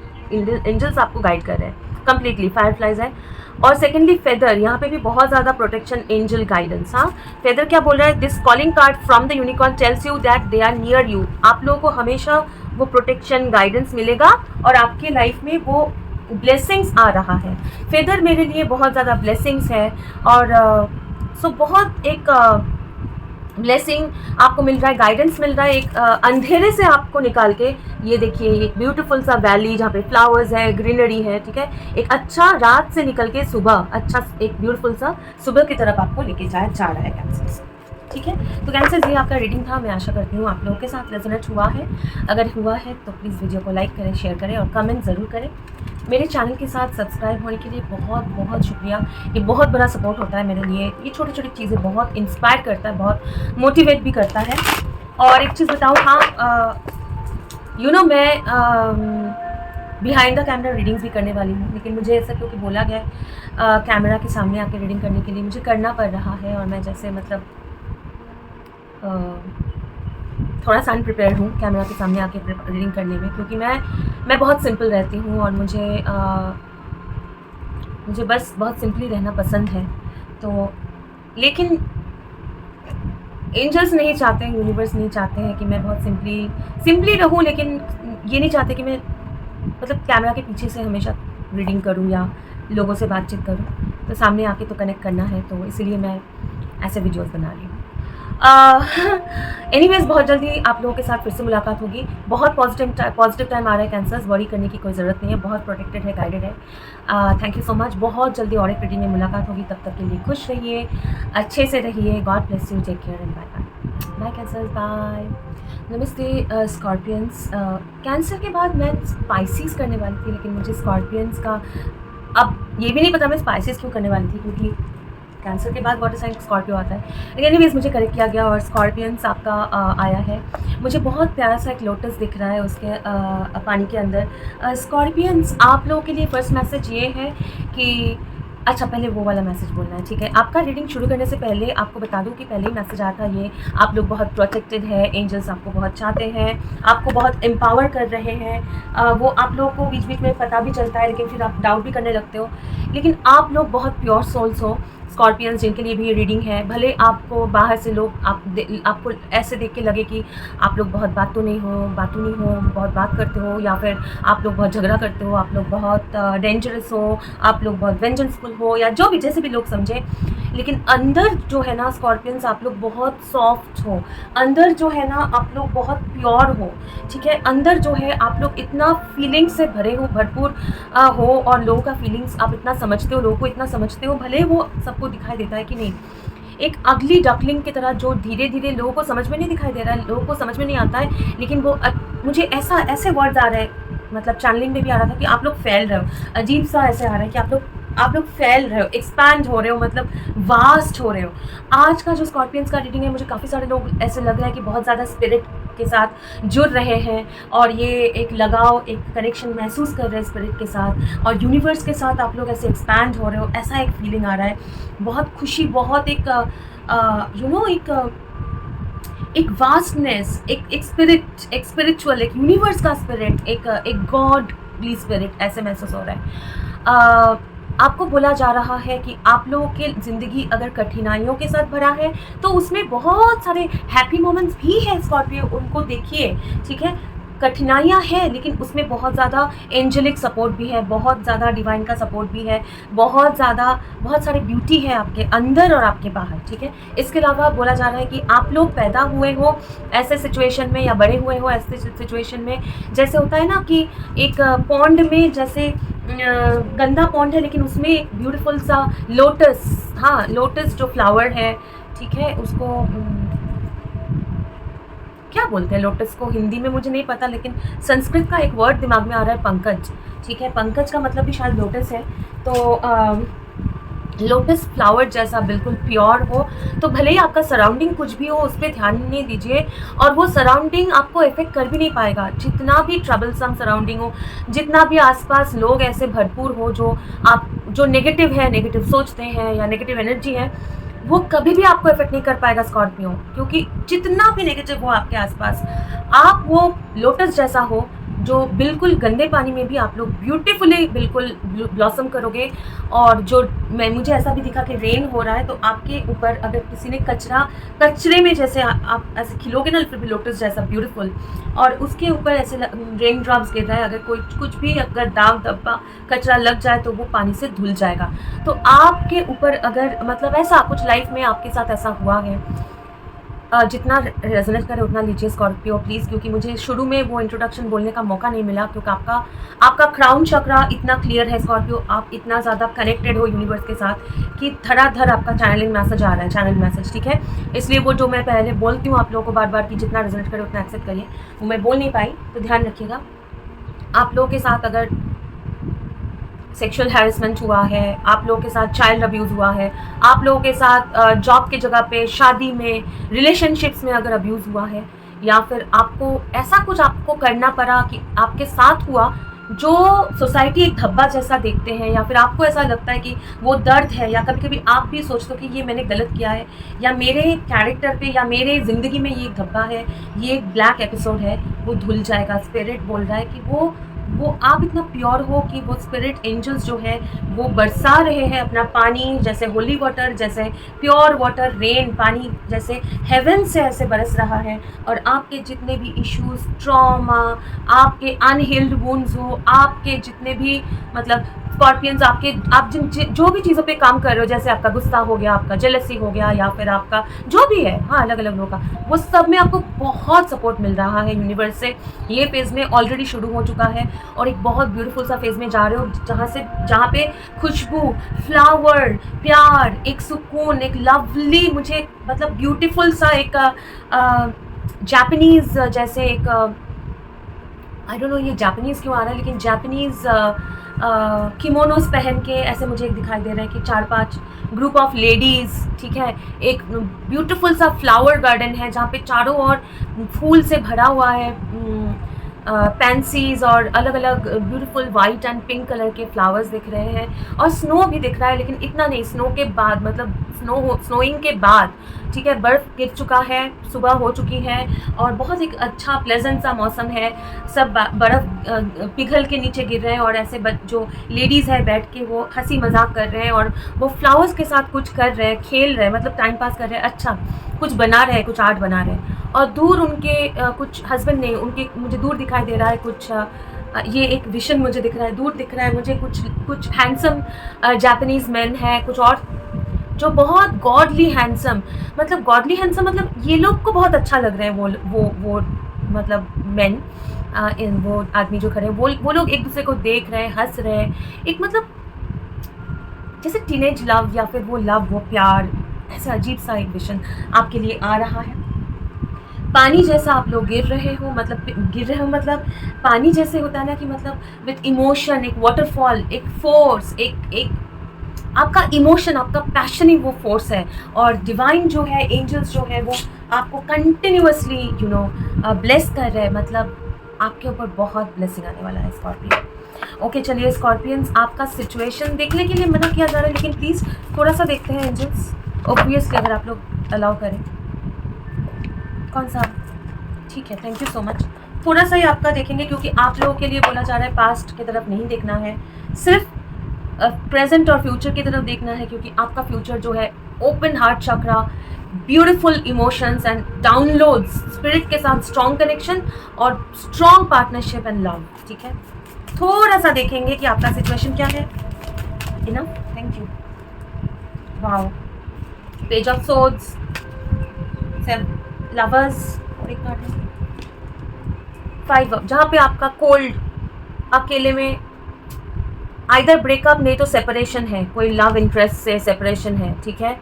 एंजल्स आपको गाइड कर रहे हैं कंप्लीटली, फायरफ्लाइज है। और सेकेंडली फेदर, यहाँ पे भी बहुत ज़्यादा प्रोटेक्शन, एंजल गाइडेंस। हाँ, फेदर क्या बोल रहा है, this calling card from the unicorn tells you that they are near you. आप लोगों को हमेशा वो प्रोटेक्शन गाइडेंस मिलेगा और आपके लाइफ में वो ब्लेसिंग्स आ रहा है। फेदर मेरे लिए बहुत ज़्यादा ब्लेसिंग्स है, और सो बहुत एक ब्लेसिंग आपको मिल रहा है, गाइडेंस मिल रहा है, एक अंधेरे से आपको निकाल के, ये देखिए एक ब्यूटीफुल सा वैली जहाँ पे फ्लावर्स है, ग्रीनरी है, ठीक है, एक अच्छा रात से निकल के सुबह, अच्छा एक ब्यूटीफुल सा सुबह की तरफ आपको लेके जा रहा है कैंसर। ठीक है, तो कैंसर ये आपका रीडिंग था। मैं आशा करती हूँ आप लोगों के साथ रेजोनेट हुआ है। अगर हुआ है तो प्लीज़ वीडियो को लाइक करें, शेयर करें और कमेंट ज़रूर करें। मेरे चैनल के साथ सब्सक्राइब होने के लिए बहुत बहुत शुक्रिया। ये बहुत बड़ा सपोर्ट होता है मेरे लिए। ये छोटी छोटी चीज़ें बहुत इंस्पायर करता है, बहुत मोटिवेट भी करता है। और एक चीज़ बताऊँ, हाँ, मैं बिहाइंड द कैमरा रीडिंग्स भी करने वाली हूँ, लेकिन मुझे ऐसा क्योंकि बोला गया है कैमरा के सामने आके रीडिंग करने के लिए, मुझे करना पड़ रहा है। और मैं जैसे मतलब थोड़ा सा अनप्रिपेयर्ड हूँ कैमरा के सामने आके रीडिंग करने में, क्योंकि मैं बहुत सिंपल रहती हूँ और मुझे बस बहुत सिंपली रहना पसंद है। तो लेकिन एंजल्स नहीं चाहते हैं, यूनिवर्स नहीं चाहते हैं कि मैं बहुत सिंपली रहूँ, लेकिन ये नहीं चाहते कि मैं मतलब कैमरा के पीछे से हमेशा रीडिंग करूँ या लोगों से बातचीत करूँ। तो सामने आके तो कनेक्ट करना है, तो इसीलिए मैं ऐसे वीडियोस बना रही हूँ। एनीवेज बहुत जल्दी आप लोगों के साथ फिर से मुलाकात होगी। बहुत पॉजिटिव टाइम आ रहा है कैंसर्स, वरी करने की कोई ज़रूरत नहीं है, बहुत प्रोटेक्टेड है, गाइडेड है। Thank you so much. बहुत जल्दी और एक रीडिंग में मुलाकात होगी, तब तक के लिए खुश रहिए, अच्छे से रहिए। God bless you, take care and bye bye. Bye cancers, bye. नमस्ते स्कॉर्पियंस। कैंसर के बाद मैं स्पाइसीज करने वाली थी, लेकिन मुझे स्कॉर्पियंस का अब ये भी नहीं पता मैं स्पाइसीज क्यों करने वाली थी, क्योंकि कैंसर के बाद वाटर साइन स्कॉर्पियो आता है। लेकिन एनीवेज मुझे करेक्ट किया गया और स्कॉर्पियंस आपका आया है। मुझे बहुत प्यारा सा एक लोटस दिख रहा है उसके पानी के अंदर। स्कॉर्पियंस आप लोगों के लिए फर्स्ट मैसेज ये है कि अच्छा, पहले वो वाला मैसेज बोलना है, ठीक है। आपका रीडिंग शुरू करने से पहले आपको बता दूं कि पहले ही मैसेज आया था ये, आप लोग बहुत प्रोटेक्टेड है, एंजल्स आपको बहुत चाहते हैं, आपको बहुत एम्पावर कर रहे हैं। वो आप लोगों को बीच बीच में पता भी चलता है, लेकिन फिर आप डाउट भी करने लगते हो। लेकिन आप लोग बहुत प्योर सोल्स हो स्कॉर्पियंस, जिनके लिए भी ये रीडिंग है। भले आपको बाहर से लोग आपको ऐसे देख के लगे कि आप लोग बहुत बातूनी नहीं हो, बहुत बात करते हो, या फिर आप लोग बहुत झगड़ा करते हो, आप लोग बहुत डेंजरस हो, आप लोग बहुत वेंजेंसफुल हो, या जो भी जैसे भी लोग समझे, लेकिन अंदर जो है ना स्कॉर्पियंस, आप लोग बहुत सॉफ्ट हो। अंदर जो है ना आप लोग बहुत प्योर हो, ठीक है। अंदर जो है आप लोग इतना फीलिंग्स से भरे हो, भरपूर हो, और लोगों का फीलिंग्स आप इतना समझते हो, लोगों को इतना समझते हो, भले वो सबको दिखाई देता है कि नहीं, एक अगली डकलिंग की तरह जो धीरे धीरे लोगों को समझ में नहीं दिखाई दे रहा है, लोगों को समझ में नहीं आता है, लेकिन वो मुझे ऐसे वर्ड्स आ रहे हैं, मतलब चैनलिंग में भी आ रहा था कि आप लोग फैल रहे हो। अजीब सा ऐसे आ रहा है कि आप लोग फैल रहे हो, एक्सपैंड हो रहे हो, मतलब वास्ट हो रहे हो। आज का जो स्कॉर्पियंस का रीडिंग है, मुझे काफ़ी सारे लोग ऐसे लग रहा है कि बहुत ज़्यादा स्पिरिट के साथ जुड़ रहे हैं, और ये एक लगाव, एक कनेक्शन महसूस कर रहे हैं स्पिरिट के साथ, और यूनिवर्स के साथ आप लोग ऐसे एक्सपैंड हो रहे हो, ऐसा एक फीलिंग आ रहा है। बहुत खुशी, बहुत एक एक वास्टनेस, एक स्पिरिट, एक स्पिरिचुअल, एक यूनिवर्स का स्पिरिट, एक गॉडली स्पिरिट ऐसे महसूस हो रहा है। आपको बोला जा रहा है कि आप लोगों की ज़िंदगी अगर कठिनाइयों के साथ भरा है, तो उसमें बहुत सारे हैप्पी मोमेंट्स भी हैं स्कॉर्पियो, उनको देखिए, ठीक है। कठिनाइयाँ हैं, लेकिन उसमें बहुत ज़्यादा एंजेलिक सपोर्ट भी है, बहुत ज़्यादा डिवाइन का सपोर्ट भी है, बहुत सारी ब्यूटी है आपके अंदर और आपके बाहर, ठीक है। इसके अलावा बोला जा रहा है कि आप लोग पैदा हुए हो ऐसे सिचुएशन में, या बड़े हुए हो ऐसे सिचुएशन में, जैसे होता है ना कि एक पॉन्ड में, जैसे गंदा पॉन्ड है, लेकिन उसमें एक ब्यूटीफुल सा लोटस, हाँ लोटस जो फ्लावर है, ठीक है, उसको क्या बोलते हैं लोटस को हिंदी में मुझे नहीं पता, लेकिन संस्कृत का एक वर्ड दिमाग में आ रहा है, पंकज, ठीक है। पंकज का मतलब भी शायद लोटस है। तो लोटस फ्लावर जैसा बिल्कुल प्योर हो। तो भले ही आपका सराउंडिंग कुछ भी हो, उस पर ध्यान नहीं दीजिए, और वो सराउंडिंग आपको इफेक्ट कर भी नहीं पाएगा। जितना भी ट्रबलसम सराउंडिंग हो, जितना भी आसपास लोग ऐसे भरपूर हो जो नेगेटिव है, नेगेटिव सोचते हैं या नेगेटिव एनर्जी है, वो कभी भी आपको इफेक्ट नहीं कर पाएगा स्कॉर्पियो, क्योंकि जितना भी नेगेटिव हो आपके आसपास, आप वो लोटस जैसा हो जो बिल्कुल गंदे पानी में भी आप लोग ब्यूटीफुली बिल्कुल ब्लॉसम करोगे। और जो मुझे ऐसा भी दिखा कि रेन हो रहा है, तो आपके ऊपर अगर किसी ने कचरे में जैसे आप ऐसे खिलोगे ना, फिर भी लोटस जैसा ब्यूटीफुल, और उसके ऊपर ऐसे रेन ड्रॉप्स गिर रहा है, अगर कोई कुछ भी अगर दाग धब्बा कचरा लग जाए तो वो पानी से धुल जाएगा। तो आपके ऊपर अगर मतलब ऐसा कुछ लाइफ में आपके साथ ऐसा हुआ है, जितना रेजोनेट करे उतना लीजिए स्कॉर्पियो प्लीज़, क्योंकि मुझे शुरू में वो इंट्रोडक्शन बोलने का मौका नहीं मिला, क्योंकि आपका क्राउन चक्रा इतना क्लियर है स्कॉर्पियो, आप इतना ज़्यादा कनेक्टेड हो यूनिवर्स के साथ कि धड़ाधड़ आपका चैनलिंग मैसेज आ रहा है, चैनल मैसेज, ठीक है। इसलिए वो जो मैं पहले बोलती हूँ आप लोगों को बार बार कि जितना रेजोनेट करे उतना एक्सेप्ट करिए, वो मैं बोल नहीं पाई, तो ध्यान रखिएगा। आप लोगों के साथ अगर सेक्सुअल हैरेसमेंट हुआ है, आप लोगों के साथ चाइल्ड अब्यूज़ हुआ है, आप लोगों के साथ जॉब के जगह पे, शादी में, रिलेशनशिप्स में अगर अब्यूज़ हुआ है, या फिर आपको ऐसा कुछ आपको करना पड़ा कि आपके साथ हुआ जो सोसाइटी एक धब्बा जैसा देखते हैं, या फिर आपको ऐसा लगता है कि वो दर्द है, या कभी कभी आप भी सोचते हो कि ये मैंने गलत किया है, या मेरे कैरेक्टर पे या मेरे ज़िंदगी में ये धब्बा है, ये एक ब्लैक एपिसोड है, वो धुल जाएगा। स्पिरिट बोल रहा है कि वो आप इतना प्योर हो कि वो स्पिरिट एंजल्स जो है वो बरसा रहे हैं अपना पानी, जैसे होली वाटर, जैसे प्योर वाटर, रेन पानी जैसे हेवन से ऐसे बरस रहा है, और आपके जितने भी इश्यूज, ट्रॉमा, आपके अनहील्ड वुंड्स हो, आपके जितने भी मतलब स्कॉर्पियंस, आप जो भी चीज़ों पे काम कर रहे हो, जैसे आपका गुस्सा हो गया, आपका जेलसी हो गया, या फिर आपका जो भी है, हाँ अलग अलग लोगों का, वो सब में आपको बहुत सपोर्ट मिल रहा है यूनिवर्स से। ये फेज़ में ऑलरेडी शुरू हो चुका है, और एक बहुत ब्यूटीफुल सा फेज़ में जा रहे हो, जहाँ पे खुशबू, फ्लावर, प्यार, एक सुकून, एक लवली, मुझे मतलब ब्यूटीफुल सा एक जापानीज़ जैसे एक आई डोंट नो ये जापानीज़ क्यों आ रहा है, लेकिन जापानीज़ किमोनोस पहन के ऐसे मुझे एक दिखाई दे रहा है कि 4-5 ग्रुप ऑफ लेडीज़, ठीक है, एक ब्यूटीफुल सा फ्लावर गार्डन है जहाँ पे चारों ओर फूल से भरा हुआ है, पेंसीज और अलग अलग beautiful white and pink colour के फ्लावर्स दिख रहे हैं, और स्नो भी दिख रहा है, लेकिन इतना नहीं, स्नो के बाद मतलब स्नोइंग के बाद, ठीक है, बर्फ़ गिर चुका है, सुबह हो चुकी है, और बहुत एक अच्छा प्लेजेंट सा मौसम है, सब बर्फ़ पिघल के नीचे गिर रहे हैं, और ऐसे जो लेडीज़ है बैठ के वो हंसी मजाक कर रहे हैं, और वो फ्लावर्स के साथ कुछ कर रहे हैं, खेल रहे हैं, मतलब टाइम पास कर रहे हैं, अच्छा कुछ बना रहे हैं, कुछ आर्ट बना रहे हैं। और दूर उनके कुछ हस्बैंड नहीं, उनके मुझे दूर दिखाई दे रहा है कुछ ये एक विशन मुझे दिख रहा है, दूर दिख रहा है मुझे कुछ हैंडसम जापानीज़ मैन है, कुछ और जो बहुत गॉडली हैंडसम, मतलब गॉडली हैंडसम मतलब ये लोग को बहुत अच्छा लग रहे हैं, वो मतलब मैन, वो आदमी जो खड़े हैं, वो लोग एक दूसरे को देख रहे हैं, हंस रहे हैं, एक मतलब जैसे टीनेज लव, या फिर वो लव, वो प्यार, ऐसा अजीब सा एक विशन आपके लिए आ रहा है। पानी जैसा आप लोग गिर रहे हो, मतलब पानी जैसे होता है ना कि मतलब विथ इमोशन, एक वाटरफॉल, एक फोर्स, एक आपका इमोशन, आपका पैशन ही वो फोर्स है, और डिवाइन जो है, एंजल्स जो है, वो आपको कंटिन्यूअसली ब्लेस कर रहे हैं, मतलब आपके ऊपर बहुत ब्लेसिंग आने वाला है स्कॉर्पियन। ओके चलिए स्कॉर्पियंस, आपका सिचुएशन देखने के लिए मना किया जा रहा है, लेकिन प्लीज़ थोड़ा सा देखते हैं एंजल्स, ऑब्वियसली अगर आप लोग अलाउ करें। कौन सा? ठीक है, थैंक यू सो मच। थोड़ा सा ही आपका देखेंगे, क्योंकि आप लोगों के लिए बोला जा रहा है पास्ट की तरफ नहीं देखना है, सिर्फ प्रेजेंट और फ्यूचर की तरफ देखना है, क्योंकि आपका फ्यूचर जो है open heart chakra, beautiful emotions and downloads, spirit के साथ स्ट्रॉन्ग कनेक्शन और स्ट्रॉन्ग पार्टनरशिप एंड लव, ठीक है। थोड़ा सा देखेंगे कि आपका सिचुएशन क्या है। Enough, thank you. Wow, page of swords, lovers, और एक कार्ड है 5 अप, जहाँ पे आपका कोल्ड, अकेले में आइदर ब्रेकअप, नहीं तो सेपरेशन है, कोई लव इंटरेस्ट से सेपरेशन है, ठीक है,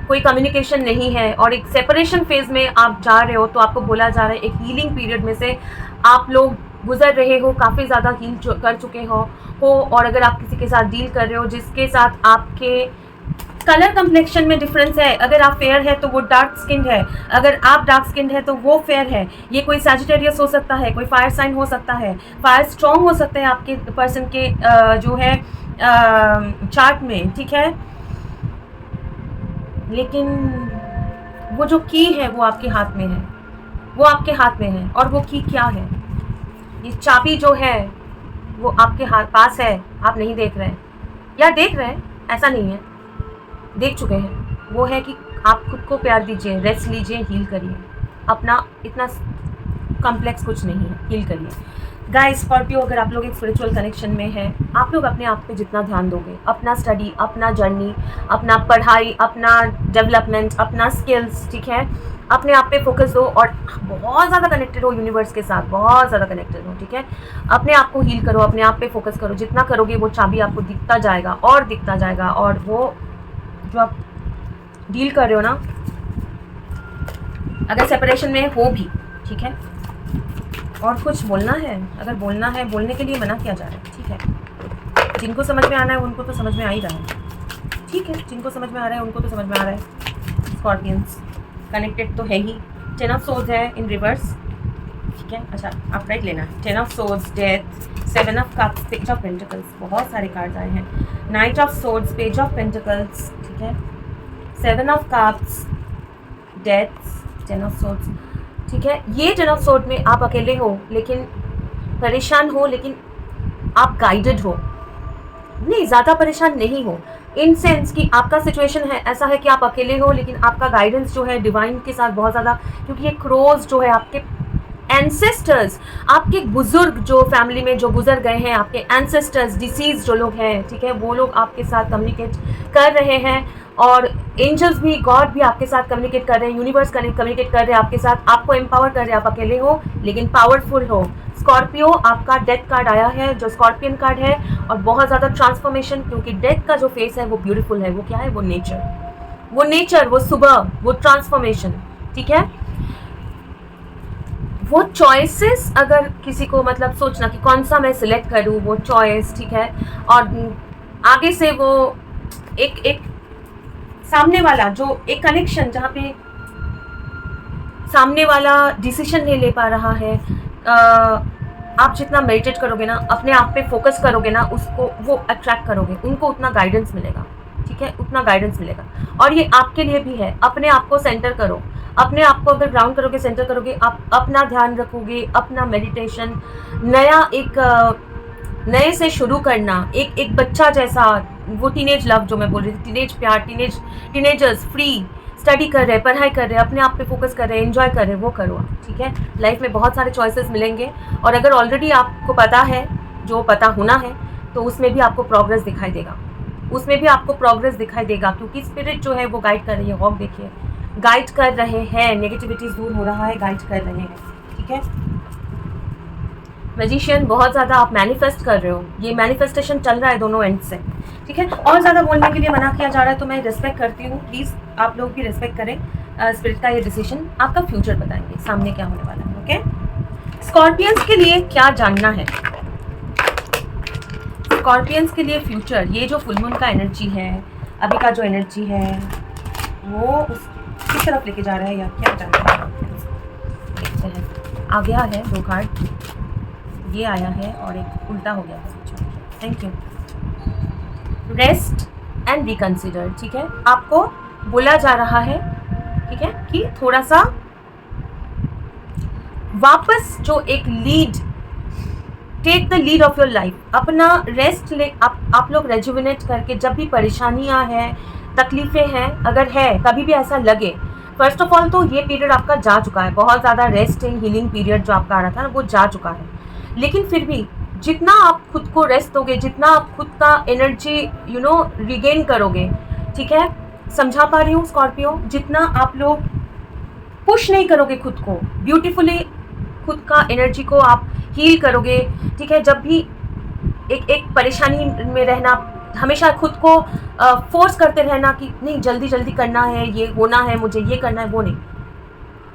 कोई कम्युनिकेशन नहीं है, और एक सेपरेशन फेज में आप जा रहे हो, तो आपको बोला जा रहा है एक हीलिंग पीरियड में से आप लोग गुजर रहे हो, काफ़ी ज़्यादा हील कर चुके हो, और अगर आप किसी के साथ डील कर रहे हो जिसके साथ आपके कलर कम्प्लेक्शन में डिफरेंस है, अगर आप फेयर है तो वो डार्क स्किन है, अगर आप डार्क स्किन है तो वो फेयर है। ये कोई सैजिटेरियस हो सकता है, कोई फायर साइन हो सकता है, फायर स्ट्रॉन्ग हो सकता है आपके पर्सन के जो है चार्ट में, ठीक है। लेकिन वो जो की है वो आपके हाथ में है, वो आपके हाथ में है। और वो की क्या है? ये चाबी जो है वो आपके हाथ पास है, आप नहीं देख रहे हैं, या देख रहे हैं, ऐसा नहीं है, देख चुके हैं। वो है कि आप खुद को प्यार दीजिए, रेस्ट लीजिए, हील करिए अपना। इतना कॉम्प्लेक्स कुछ नहीं है, हील करिए। गाइस स्कॉर्पियो, अगर आप लोग एक स्पिरिचुअल कनेक्शन में हैं, आप लोग अपने आप पे जितना ध्यान दोगे, अपना स्टडी, अपना जर्नी, अपना पढ़ाई, अपना डेवलपमेंट, अपना स्किल्स, ठीक है, अपने आप पे फोकस दो और बहुत ज़्यादा कनेक्टेड हो यूनिवर्स के साथ, बहुत ज़्यादा कनेक्टेड हो, ठीक है। अपने आप को हील करो, अपने आप पे फोकस करो। जितना करोगे वो चाबी आपको दिखता जाएगा और दिखता जाएगा। और वो जो आप डील कर रहे हो ना, अगर सेपरेशन में हो भी, ठीक है, और कुछ बोलना है, अगर बोलना है, बोलने के लिए मना किया जा रहा है, ठीक है। जिनको समझ में आना है उनको तो समझ में आ ही रहा है, ठीक है। जिनको समझ में आ रहा है उनको तो समझ में आ रहा है। स्कॉर्पियंस कनेक्टेड तो है ही। 10 ऑफ सोर्ड्स है इन रिवर्स, ठीक है। अच्छा, आप राइट लेना है। 10 of swords, death, 7 of cups, page of pentacles, बहुत सारे कार्ड्स आए हैं। Night of swords, page of pentacles, ठीक है, 7 of cups, death, 10 of swords, ठीक है। ये 10 ऑफ सोर्ड में आप अकेले हो, लेकिन परेशान हो, लेकिन आप गाइडेड हो, नहीं ज़्यादा परेशान नहीं हो, इन सेंस कि आपका सिचुएशन है ऐसा है कि आप अकेले हो, लेकिन आपका गाइडेंस जो है डिवाइन के साथ बहुत ज़्यादा, क्योंकि ये क्रोज जो है आपके एंसेस्टर्स, आपके बुजुर्ग जो फैमिली में जो गुजर गए हैं, आपके एंसेस्टर्स, डिसीज जो लोग हैं, ठीक है, वो लोग आपके साथ कम्युनिकेट कर रहे हैं। और एंजल्स भी, गॉड भी आपके साथ कम्युनिकेट कर रहे हैं, यूनिवर्स कम्युनिकेट कर रहे हैं आपके साथ, आपको एम्पावर कर रहे हैं। आप अकेले हो लेकिन पावरफुल हो। स्कॉर्पियो, आपका डेथ कार्ड आया है जो स्कॉर्पियन कार्ड है, और बहुत ज़्यादा ट्रांसफॉर्मेशन, क्योंकि डेथ का जो फेस है वो ब्यूटीफुल है। वो क्या है? वो नेचर, वो नेचर, वो सुबह, वो ट्रांसफॉर्मेशन, ठीक है। वो चॉइसेस, अगर किसी को मतलब सोचना कि कौन सा मैं सिलेक्ट करूँ, वो चॉइस, ठीक है, और आगे से वो एक सामने वाला जो एक कनेक्शन, जहाँ पे सामने वाला डिसीजन नहीं ले पा रहा है, आप जितना मेडिटेट करोगे ना, अपने आप पे फोकस करोगे ना, उसको वो अट्रैक्ट करोगे, उनको उतना गाइडेंस मिलेगा, ठीक है, उतना गाइडेंस मिलेगा। और ये आपके लिए भी है। अपने आप को सेंटर करो, अपने आप को अगर ग्राउंड करोगे, सेंटर करोगे, आप अपना ध्यान रखोगे, अपना मेडिटेशन, नया एक नए से शुरू करना, एक बच्चा जैसा, वो टीनेज लव जो मैं बोल रही थी, टीनेज प्यार, टीनेजर्स फ्री स्टडी कर रहे हैं, पढ़ाई कर रहे हैं, अपने आप पे फोकस कर रहे हैं, एंजॉय कर रहे हैं, वो करो आप, ठीक है। लाइफ में बहुत सारे चॉइसेस मिलेंगे, और अगर ऑलरेडी आपको पता है, जो पता होना है, तो उसमें भी आपको प्रोग्रेस दिखाई देगा, उसमें भी आपको प्रोग्रेस दिखाई देगा, क्योंकि स्पिरिट जो है वो गाइड कर रही है। हॉक देखिए, गाइड कर रहे हैं, नेगेटिविटीज दूर हो रहा है, गाइड कर रहे हैं, ठीक है। मैजिशियन, बहुत ज़्यादा आप मैनिफेस्ट कर रहे हो, ये मैनिफेस्टेशन चल रहा है दोनों एंड से, ठीक है। और ज़्यादा बोलने के लिए मना किया जा रहा है, तो मैं रिस्पेक्ट करती हूँ, प्लीज़ आप लोग भी रिस्पेक्ट करें स्पिरिट का ये डिसीजन। आपका फ्यूचर बताएंगे सामने क्या होने वाला है, ओके। स्कॉर्पियंस के लिए क्या जानना है? स्कॉर्पियंस के लिए फ्यूचर, ये जो फुल मून का एनर्जी है, अभी का जो एनर्जी है, वो किस तरफ लेके जा रहा है, या क्या जानना है, देखते हैं। आ गया है 2 कार्ड, ये आया है और एक उल्टा हो गया है। Thank you. Rest and reconsider, ठीक है, आपको बोला जा रहा है, ठीक है, कि थोड़ा सा वापस जो एक lead, take the lead of your life, अपना रेस्ट ले, आप लोग रेजुविनेट करके, जब भी परेशानियां हैं, तकलीफें हैं, अगर है कभी भी ऐसा लगे, फर्स्ट ऑफ ऑल तो ये पीरियड आपका जा चुका है, बहुत ज़्यादा रेस्ट एंड हीलिंग पीरियड जो आपका आ रहा था ना, वो जा चुका है। लेकिन फिर भी जितना आप खुद को रेस्ट दोगे, जितना आप खुद का एनर्जी रिगेन करोगे, ठीक है, समझा पा रही हूँ स्कॉर्पियो, जितना आप लोग पुश नहीं करोगे खुद को, ब्यूटीफुली खुद का एनर्जी को आप हील करोगे, ठीक है। जब भी एक परेशानी में रहना, हमेशा खुद को फोर्स करते रहना कि नहीं जल्दी जल्दी करना है, ये होना है, मुझे ये करना है, वो नहीं,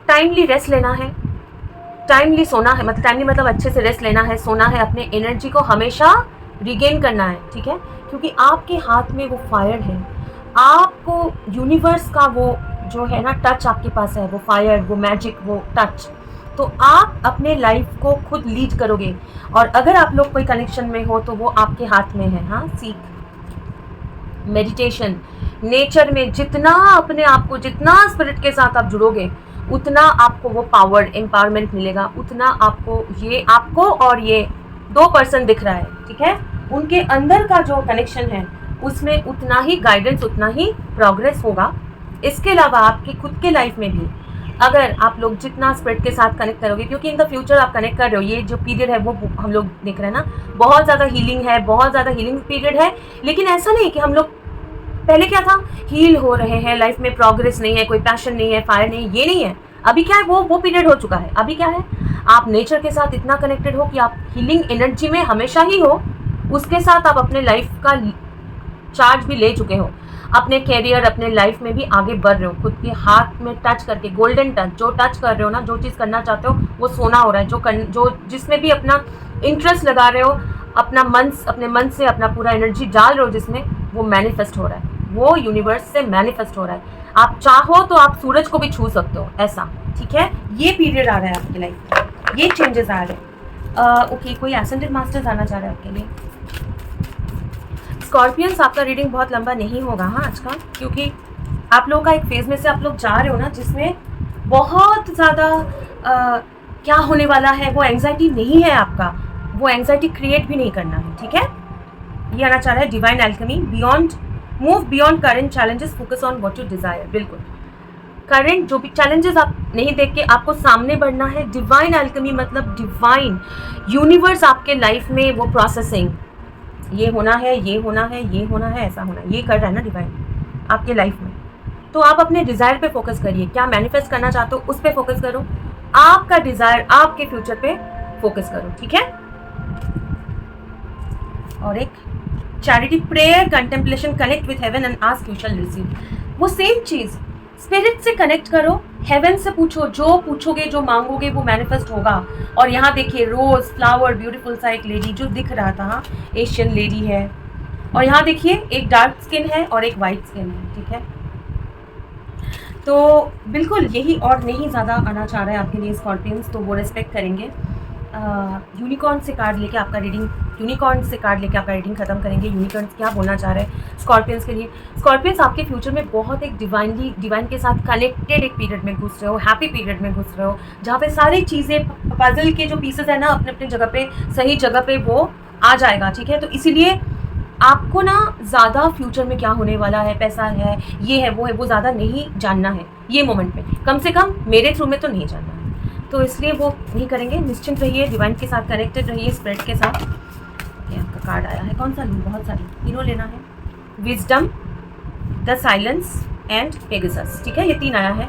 टाइमली रेस्ट लेना है, टाइमली सोना है, मतलब टाइमली मतलब अच्छे से रेस्ट लेना है, सोना है, अपने एनर्जी को हमेशा रिगेन करना है, ठीक है, क्योंकि आपके हाथ में वो फायर है, आपको यूनिवर्स का वो जो है ना टच आपके पास है, वो फायर, वो मैजिक, वो टच, तो आप अपने लाइफ को खुद लीड करोगे। और अगर आप लोग कोई कनेक्शन में हो तो वो आपके हाथ में है। हाँ, सीख मेडिटेशन, नेचर में जितना अपने आप को, जितना स्पिरिट के साथ आप जुड़ोगे, उतना आपको वो पावर, एम्पावरमेंट मिलेगा, उतना आपको और ये 2 पर्सन दिख रहा है, ठीक है, उनके अंदर का जो कनेक्शन है उसमें उतना ही गाइडेंस, उतना ही प्रोग्रेस होगा। इसके अलावा आपके खुद के लाइफ में भी अगर आप लोग जितना स्पिरिट के साथ कनेक्ट करोगे, क्योंकि इन द फ्यूचर आप कनेक्ट कर रहे हो, ये जो पीरियड है वो हम लोग देख रहे हैं ना, बहुत ज़्यादा हीलिंग है, बहुत ज़्यादा हीलिंग पीरियड है। लेकिन ऐसा नहीं कि हम लोग पहले क्या था, हील हो रहे हैं, लाइफ में प्रोग्रेस नहीं है, कोई पैशन नहीं है, फायर नहीं है, ये नहीं है। अभी क्या है, वो पीरियड हो चुका है। अभी क्या है, आप नेचर के साथ इतना कनेक्टेड हो कि आप हीलिंग एनर्जी में हमेशा ही हो, उसके साथ आप अपने लाइफ का चार्ज भी ले चुके हो, अपने कैरियर, अपने लाइफ में भी आगे बढ़ रहे हो, खुद के हाथ में टच करके, गोल्डन टच, जो टच कर रहे हो ना, जो चीज़ करना चाहते हो वो सोना हो रहा है, जो जिसमें भी अपना इंटरेस्ट लगा रहे हो, अपने मन से अपना पूरा एनर्जी डाल रहे हो जिसमें, वो मैनिफेस्ट हो रहा है, वो यूनिवर्स से मैनिफेस्ट हो रहा है। आप चाहो तो आप सूरज को भी छू सकते हो, ऐसा, ठीक है। ये पीरियड आ रहा है आपकी लाइफ में, ये चेंजेस आ रहे हैं। ओके, कोई एसेंडेंट मास्टर्स आना चाह रहा है आपके लिए। स्कॉर्पियंस, आपका रीडिंग बहुत लंबा नहीं होगा हाँ आज का, क्योंकि आप लोगों का एक फेज में से आप लोग जा रहे हो ना, जिसमें बहुत ज़्यादा क्या होने वाला है, वो एंग्जाइटी नहीं है आपका, वो एंग्जाइटी क्रिएट भी नहीं करना है, ठीक है। ये आना चाह रहा है divine alchemy, move beyond current challenges, focus on what you desire. बिल्कुल, करंट जो भी चैलेंजेस आप नहीं देख के आपको सामने बढ़ना है। डिवाइन एल्केमी मतलब डिवाइन यूनिवर्स आपके लाइफ में वो प्रोसेसिंग, ये होना है, ये होना है, ये होना है, ऐसा होना है, ये कर रहा है ना डिवाइन आपके लाइफ में। तो आप अपने डिज़ायर पे फोकस करिए, क्या मैनिफेस्ट करना चाहते हो उस पे फोकस करो, आपका डिज़ायर, आपके फ्यूचर पे फोकस करो, ठीक है। और एक charity, prayer, contemplation, connect with heaven and ask you shall receive. वो सेम चीज़, स्पिरिट से कनेक्ट करो, हेवन से पूछो, जो पूछोगे, जो मांगोगे वो मैनिफेस्ट होगा। और यहाँ देखिए रोज, फ्लावर, ब्यूटीफुल सा एक लेडी जो दिख रहा था, एशियन लेडी है, और यहाँ देखिए एक डार्क स्किन है और एक वाइट स्किन है, ठीक है। तो बिल्कुल यही और नहीं ज़्यादा आना चाह रहा है आपके लिए स्कॉर्पियंस, तो वो रिस्पेक्ट करेंगे। यूनिकॉर्न से कार्ड लेके आपका रीडिंग, यूनिकॉर्न से कार्ड लेके आपका रीडिंग खत्म करेंगे। यूनिकॉर्न क्या बोलना चाह रहे हैं स्कॉर्पियंस के लिए। स्कॉर्पियंस आपके फ्यूचर में बहुत एक डिवाइन के साथ कनेक्टेड एक पीरियड में घुस रहे हो, हैप्पी पीरियड में घुस रहे हो, जहाँ पे सारी चीज़ें, पजल के जो पीसेस है ना, अपने अपने जगह पे, सही जगह पे वो आ जाएगा, ठीक है। तो इसीलिए आपको ना ज़्यादा फ्यूचर में क्या होने वाला है, पैसा है, ये है, वो ज़्यादा नहीं जानना है ये मोमेंट में, कम से कम मेरे थ्रू में तो नहीं जानना है, तो इसलिए वो नहीं करेंगे। निश्चिंत रहिए, डिवाइन के साथ कनेक्टेड रहिए, स्पिरिट के साथ। ये आपका कार्ड आया है, कौन सा लूँ, बहुत सारी, तीनों लेना है। Wisdom, the silence and Pegasus, ठीक है, ये 3 आया है।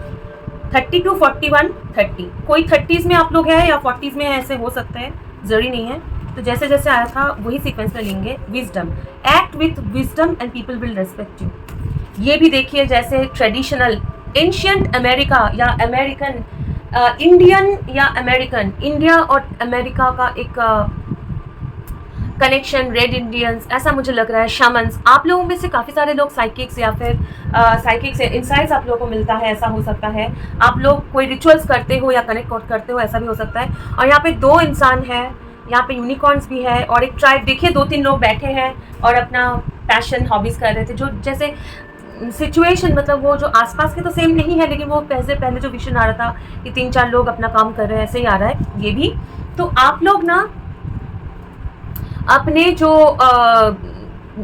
30 to 41, 30, कोई 30s में आप लोग हैं या 40s में है, ऐसे हो सकता है, ज़रूरी नहीं है। तो जैसे जैसे आया था वही सीक्वेंस में लेंगे। Wisdom, act with wisdom and people will respect you. ये भी देखिए जैसे ट्रेडिशनल एंशिएंट अमेरिका या अमेरिकन, इंडियन या अमेरिकन, इंडिया और अमेरिका का एक कनेक्शन, रेड इंडियंस, ऐसा मुझे लग रहा है। शमन्स, आप लोगों में से काफ़ी सारे लोग साइकिक्स या फिर साइकिक्स इंसाइट्स आप लोगों को मिलता है, ऐसा हो सकता है। आप लोग कोई रिचुअल्स करते हो या कनेक्ट करते हो, ऐसा भी हो सकता है। और यहाँ पे 2 इंसान हैं, यहाँ पे यूनिकॉर्न्स भी है और एक ट्राइब, देखिए 2-3 लोग बैठे हैं और अपना पैशन, हॉबीज़ कर रहे थे। जो जैसे सिचुएशन, मतलब वो जो आसपास के तो सेम नहीं है, लेकिन वो पहले जो विजन आ रहा था कि 3-4 लोग अपना काम कर रहे हैं, ऐसे ही आ रहा है ये भी। तो आप लोग ना अपने जो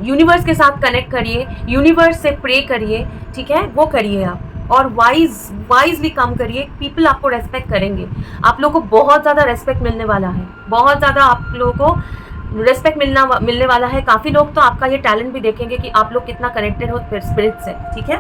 यूनिवर्स के साथ कनेक्ट करिए, यूनिवर्स से प्रे करिए, ठीक है, वो करिए आप, और वाइजली काम करिए। पीपल आपको रेस्पेक्ट करेंगे, आप लोगों को बहुत ज़्यादा रेस्पेक्ट मिलने वाला है, बहुत ज़्यादा आप लोगों को रेस्पेक्ट मिलने वाला है। काफ़ी लोग तो आपका ये टैलेंट भी देखेंगे कि आप लोग कितना कनेक्टेड हो स्पिरिट से, ठीक है।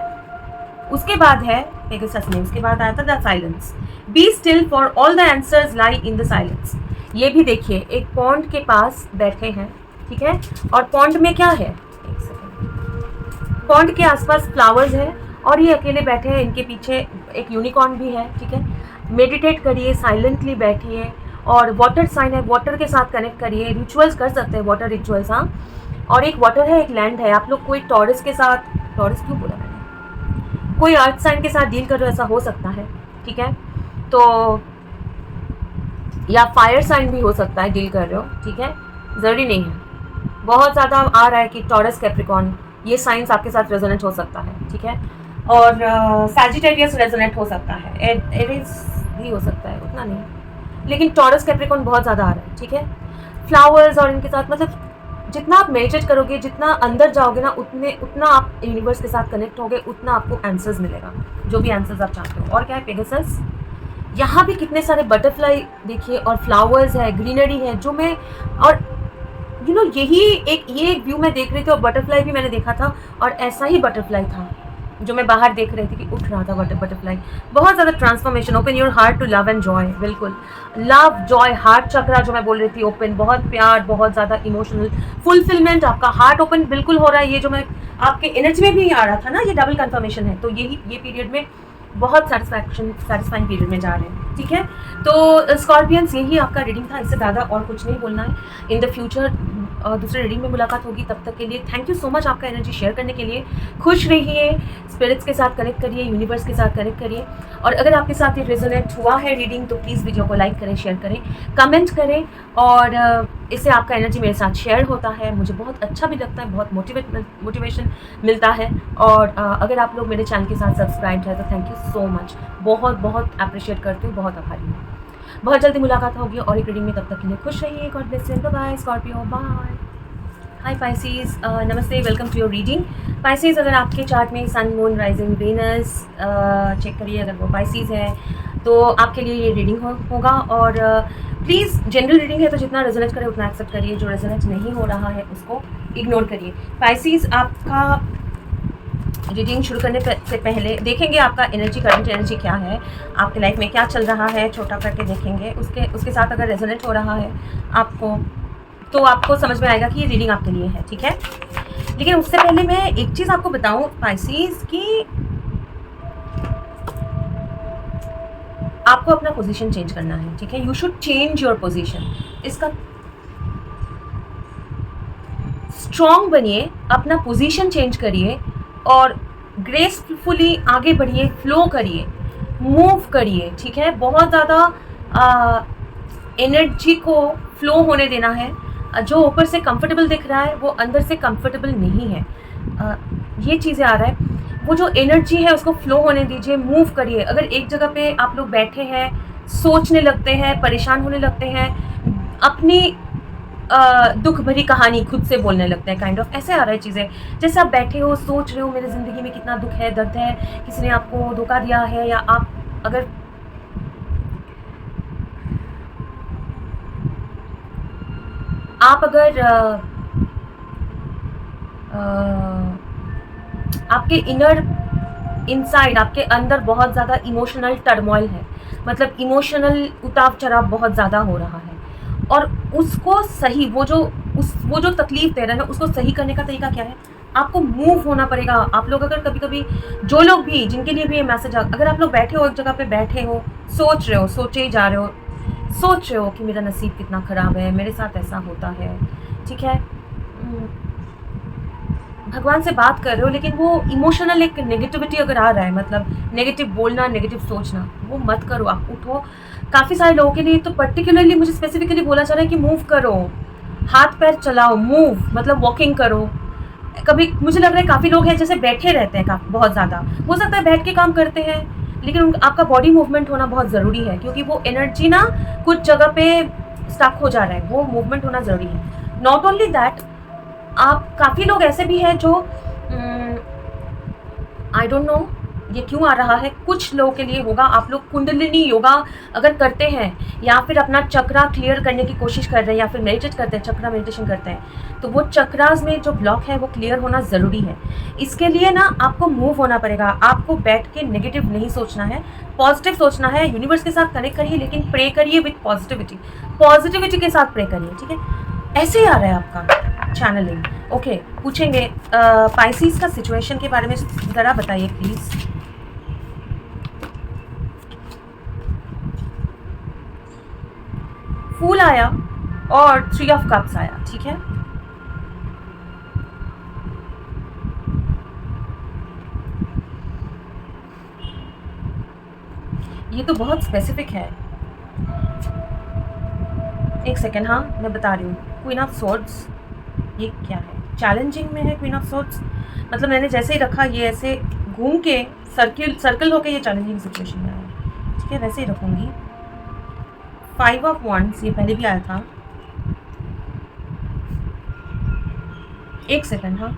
उसके बाद है पेगासस में, उसके बाद आया था the silence, be still for all the answers lie in the silence. ये भी देखिए एक पॉन्ड के पास बैठे हैं, ठीक है, और पॉन्ड में क्या है, एक सेकेंड, पॉन्ड के आसपास फ्लावर्स है और ये अकेले बैठे हैं, इनके पीछे एक यूनिकॉर्न भी है, ठीक है। मेडिटेट करिए, साइलेंटली बैठिए, और वाटर साइन है, वाटर के साथ कनेक्ट करिए, रिचुअल्स कर सकते हैं, वाटर रिचुअल्स। हाँ, और एक वाटर है, एक लैंड है। आप लोग कोई टॉरस के साथ, टॉरस क्यों बोला मैंने, कोई अर्थ साइन के साथ डील कर रहे हो, ऐसा हो सकता है, ठीक है। तो या फायर साइन भी हो सकता है डील कर रहे हो, ठीक है, ज़रूरी नहीं है। बहुत ज़्यादा आ रहा है कि टॉरस, कैप्रिकॉर्न, ये साइंस आपके साथ रेजोनेट हो सकता है, ठीक है। और सैजिटेरियस रेजोनेट हो सकता है, एरीज भी हो सकता है, उतना नहीं, लेकिन टॉरस, कैप्रिकॉर्न बहुत ज़्यादा आ रहा है, ठीक है। फ्लावर्स और इनके साथ, मतलब जितना आप मेडिटेट करोगे, जितना अंदर जाओगे ना, उतना आप यूनिवर्स के साथ कनेक्ट होगे, उतना आपको आंसर्स मिलेगा, जो भी आंसर्स आप चाहते हो। और क्या है, पेगासस, यहाँ भी कितने सारे बटरफ्लाई देखिए, और फ्लावर्स है, ग्रीनरी है, जो मैं, और यही ये एक व्यू मैं देख रही थी, और बटरफ्लाई भी मैंने देखा था, और ऐसा ही बटरफ्लाई था जो मैं बाहर देख रही थी कि उठ रहा था बटरफ्लाई। बहुत ज़्यादा transformation, open your heart to love and joy, बिल्कुल लव जॉय, हार्ट चक्रा जो मैं बोल रही थी ओपन, बहुत प्यार, बहुत ज़्यादा इमोशनल फुलफिलमेंट, आपका हार्ट ओपन बिल्कुल हो रहा है। ये जो मैं आपके एनर्जी में भी आ रहा था ना, ये डबल कन्फर्मेशन है, तो ये पीरियड में बहुत सेटिस्फाइंग पीरियड में जा रहे हैं, ठीक है। तो स्कॉर्पियंस, यही आपका रीडिंग था, इससे ज़्यादा और कुछ नहीं बोलना है। इन द फ्यूचर दूसरे रीडिंग में मुलाकात होगी, तब तक के लिए थैंक यू सो मच आपका एनर्जी शेयर करने के लिए। खुश रहिए, स्पिरिट्स के साथ कनेक्ट करिए, यूनिवर्स के साथ कनेक्ट करिए, और अगर आपके साथ ये रेजोनेट हुआ है रीडिंग, तो प्लीज़ वीडियो को लाइक करें, शेयर करें, कमेंट करें, और इससे आपका एनर्जी मेरे साथ शेयर होता है, मुझे बहुत अच्छा भी लगता है, बहुत मोटिवेशन मिलता है। और अगर आप लोग मेरे चैनल के साथ सब्सक्राइब है तो थैंक यू सो मच, बहुत बहुत अप्रिशिएट करती हूँ, बहुत आभारी हूँ। बहुत जल्दी मुलाकात होगी और एक रीडिंग में, तब तक के लिए खुश रहिए। God bless you, bye bye Scorpio, bye. Hi Pisces, नमस्ते, welcome to your reading. Pisces, अगर आपके चार्ट में sun, moon, rising, Venus check करिए, अगर वो पाइसेस है तो आपके लिए ये रीडिंग होगा। और प्लीज़ जनरल रीडिंग है तो जितना रेजोनेट करे उतना एक्सेप्ट करिए, जो रेजोनेट नहीं हो रहा है उसको इग्नोर करिए। पाइसेस, आपका रीडिंग शुरू करने से पहले देखेंगे आपका एनर्जी, करंट एनर्जी क्या है, आपके लाइफ में क्या चल रहा है, छोटा करके देखेंगे। उसके साथ अगर रेजोनेट हो रहा है आपको, तो आपको समझ में आएगा कि ये रीडिंग आपके लिए है, ठीक है। लेकिन उससे पहले मैं एक चीज़ आपको बताऊं पाइसेस, कि आपको अपना पोजीशन चेंज करना है, ठीक है। You should change your position. इसका स्ट्रॉन्ग बनिए, अपना पोजीशन चेंज करिए, और ग्रेसफुली आगे बढ़िए, फ्लो करिए, मूव करिए, ठीक है। बहुत ज़्यादा एनर्जी को फ्लो होने देना है। जो ऊपर से कंफर्टेबल दिख रहा है वो अंदर से कंफर्टेबल नहीं है, ये चीज़ें आ रहा है। वो जो एनर्जी है उसको फ्लो होने दीजिए, मूव करिए। अगर एक जगह पे आप लोग बैठे हैं, सोचने लगते हैं, परेशान होने लगते हैं, अपनी दुख भरी कहानी खुद से बोलने लगते हैं, काइंड ऑफ ऐसे आ रहा है चीज़ें। जैसे आप बैठे हो, सोच रहे हो मेरी ज़िंदगी में कितना दुख है, दर्द है, किसी ने आपको धोखा दिया है, या आप अगर आपके इनसाइड, आपके अंदर बहुत ज़्यादा इमोशनल टर्मोइल है, मतलब इमोशनल उतार चढ़ाव बहुत ज़्यादा हो रहा है, और उसको सही, वो जो तकलीफ दे रहा है उसको सही करने का तरीका क्या है, आपको मूव होना पड़ेगा। आप लोग अगर कभी कभी, जो लोग भी, जिनके लिए भी ये मैसेज, अगर आप लोग बैठे हो, एक जगह पे बैठे हो, सोच रहे हो, सोचे ही जा रहे हो, सोच रहे हो कि मेरा नसीब कितना ख़राब है, मेरे साथ ऐसा होता है, ठीक है, भगवान से बात कर रहे हो, लेकिन वो इमोशनल एक नेगेटिविटी अगर आ रहा है, मतलब नेगेटिव बोलना, नेगेटिव सोचना, वो मत करो। आप उठो। काफ़ी सारे लोगों के लिए तो पर्टिकुलरली मुझे स्पेसिफिकली बोला जा रहा है कि मूव करो, हाथ पैर चलाओ, मूव मतलब वॉकिंग करो। कभी मुझे लग रहा है काफ़ी लोग हैं जैसे बैठे रहते हैं, बहुत ज़्यादा, हो सकता है बैठ के काम करते हैं, लेकिन आपका बॉडी मूवमेंट होना बहुत ज़रूरी है, क्योंकि वो एनर्जी ना कुछ जगह पे स्टक हो जा रहा है, वो मूवमेंट होना ज़रूरी है। नॉट ओनली दैट, आप काफ़ी लोग ऐसे भी हैं जो आई डोंट नो ये क्यों आ रहा है, कुछ लोगों के लिए होगा। आप लोग कुंडलिनी योगा अगर करते हैं, या फिर अपना चक्रा क्लियर करने की कोशिश कर रहे हैं, या फिर मेडिटेट करते हैं, चक्रा मेडिटेशन करते हैं, तो वो चक्रास में जो ब्लॉक है वो क्लियर होना ज़रूरी है। इसके लिए ना आपको मूव होना पड़ेगा। आपको बैठ के नेगेटिव नहीं सोचना है, पॉजिटिव सोचना है। यूनिवर्स के साथ कनेक्ट करिए, लेकिन प्रे करिए विथ पॉजिटिविटी के साथ प्रे करिए, ठीक है। ऐसे ही आ रहा है आपका चैनलिंग। ओके, पूछेंगे पाइसेस का सिचुएशन के बारे में ज़रा बताइए प्लीज़। फूल आया और 3 ऑफ कप्स आया, ठीक है। ये तो बहुत स्पेसिफिक है। एक सेकेंड, हाँ मैं बता रही हूँ। क्वीन ऑफ सोर्ड्स, ये क्या है? चैलेंजिंग में है क्वीन ऑफ सोर्ड्स, मतलब मैंने जैसे ही रखा ये ऐसे घूम के सर्कल होके ये चैलेंजिंग सिचुएशन में आया, ठीक है, वैसे ही रखूँगी। 5 ऑफ वॉन्ड्स, ये पहले भी आया था। एक सेकेंड, हाँ।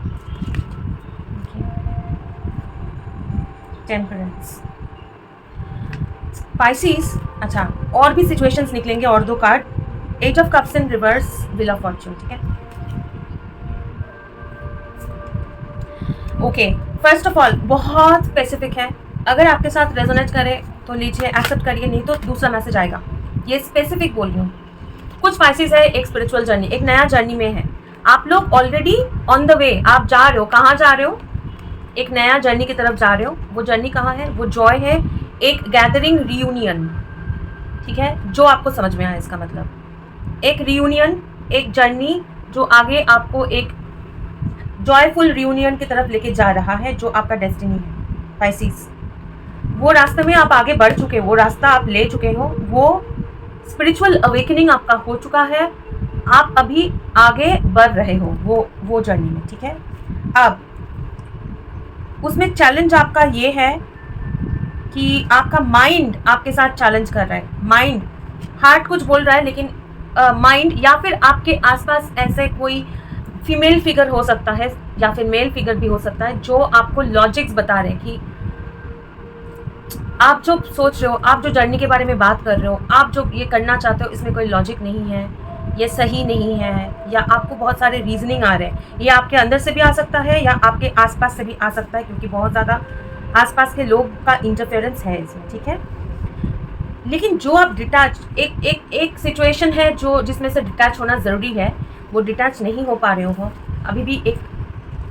टेम्परेंस, पाइसिस, अच्छा और भी सिचुएशंस निकलेंगे और 2 card. Ace of cups in reverse, wheel of fortune, ठीक है। ओके, फर्स्ट ऑफ ऑल बहुत स्पेसिफिक है, अगर आपके साथ रेजोनेट करे तो लीजिए, एक्सेप्ट करिए, नहीं तो दूसरा मैसेज आएगा। ये स्पेसिफिक बोल रही हूँ। कुछ पाइसिस है, एक स्पिरिचुअल जर्नी, एक नया जर्नी में है आप लोग, ऑलरेडी ऑन द वे, आप जा रहे हो। कहाँ जा रहे हो? एक नया जर्नी की तरफ जा रहे हो। वो जर्नी कहाँ है? वो जॉय है, एक गैदरिंग, रियूनियन, ठीक है, जो आपको समझ में आया इसका मतलब। एक रियूनियन, एक जर्नी जो आगे आपको एक जॉयफुल रियूनियन की तरफ लेके जा रहा है, जो आपका डेस्टिनी है पाइसिस। वो रास्ते में आप आगे बढ़ चुके हो, वो रास्ता आप ले चुके हो, वो स्पिरिचुअल अवेकनिंग आपका हो चुका है, आप अभी आगे बढ़ रहे हो वो जर्नी में, ठीक है। अब उसमें चैलेंज आपका ये है कि आपका माइंड आपके साथ चैलेंज कर रहा है। माइंड, हार्ट कुछ बोल रहा है, लेकिन माइंड या फिर आपके आसपास ऐसे कोई फीमेल फिगर हो सकता है या फिर मेल फिगर भी हो सकता है, जो आपको लॉजिक्स बता रहे हैं कि आप जो सोच रहे हो, आप जो जर्नी के बारे में बात कर रहे हो, आप जो ये करना चाहते हो, इसमें कोई लॉजिक नहीं है, ये सही नहीं है, या आपको बहुत सारे रीजनिंग आ रहे हैं। ये आपके अंदर से भी आ सकता है या आपके आसपास से भी आ सकता है, क्योंकि बहुत ज़्यादा आसपास के लोग का इंटरफेरेंस है इसमें, ठीक है। लेकिन जो आप डिटैच, एक सिचुएशन है जो जिसमें से डिटैच होना ज़रूरी है, वो डिटैच नहीं हो पा रहे हो, अभी भी एक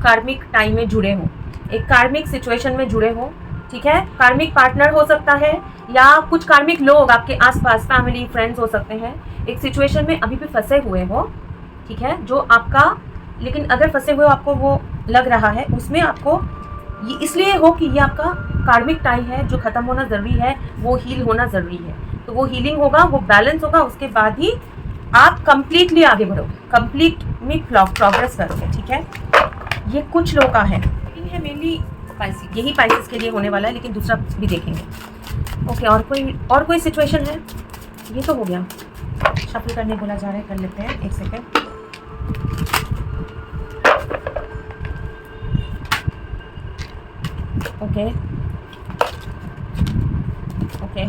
कार्मिक टाइम में जुड़े हो, एक कार्मिक सिचुएशन में जुड़े हो, ठीक है। कार्मिक पार्टनर हो सकता है या कुछ कार्मिक लोग आपके आसपास, फैमिली, फ्रेंड्स हो सकते हैं। एक सिचुएशन में अभी भी फंसे हुए हो, ठीक है, जो आपका, लेकिन अगर फंसे हुए आपको वो लग रहा है, उसमें आपको ये इसलिए हो कि ये आपका कार्मिक टाइम है जो ख़त्म होना ज़रूरी है, वो हील होना ज़रूरी है। तो वो हीलिंग होगा, वो बैलेंस होगा, उसके बाद ही आप कंप्लीटली आगे बढ़ोगे, कंप्लीट में प्रोग्रेस करोगे, ठीक है। ये कुछ लोगों का है मेनली पाइसिस, यही पाइसिस के लिए होने वाला है, लेकिन दूसरा भी देखेंगे। ओके, और कोई सिचुएशन है? ये तो हो गया, शफल करने बोला जा रहा है, कर लेते हैं, एक second. Okay okay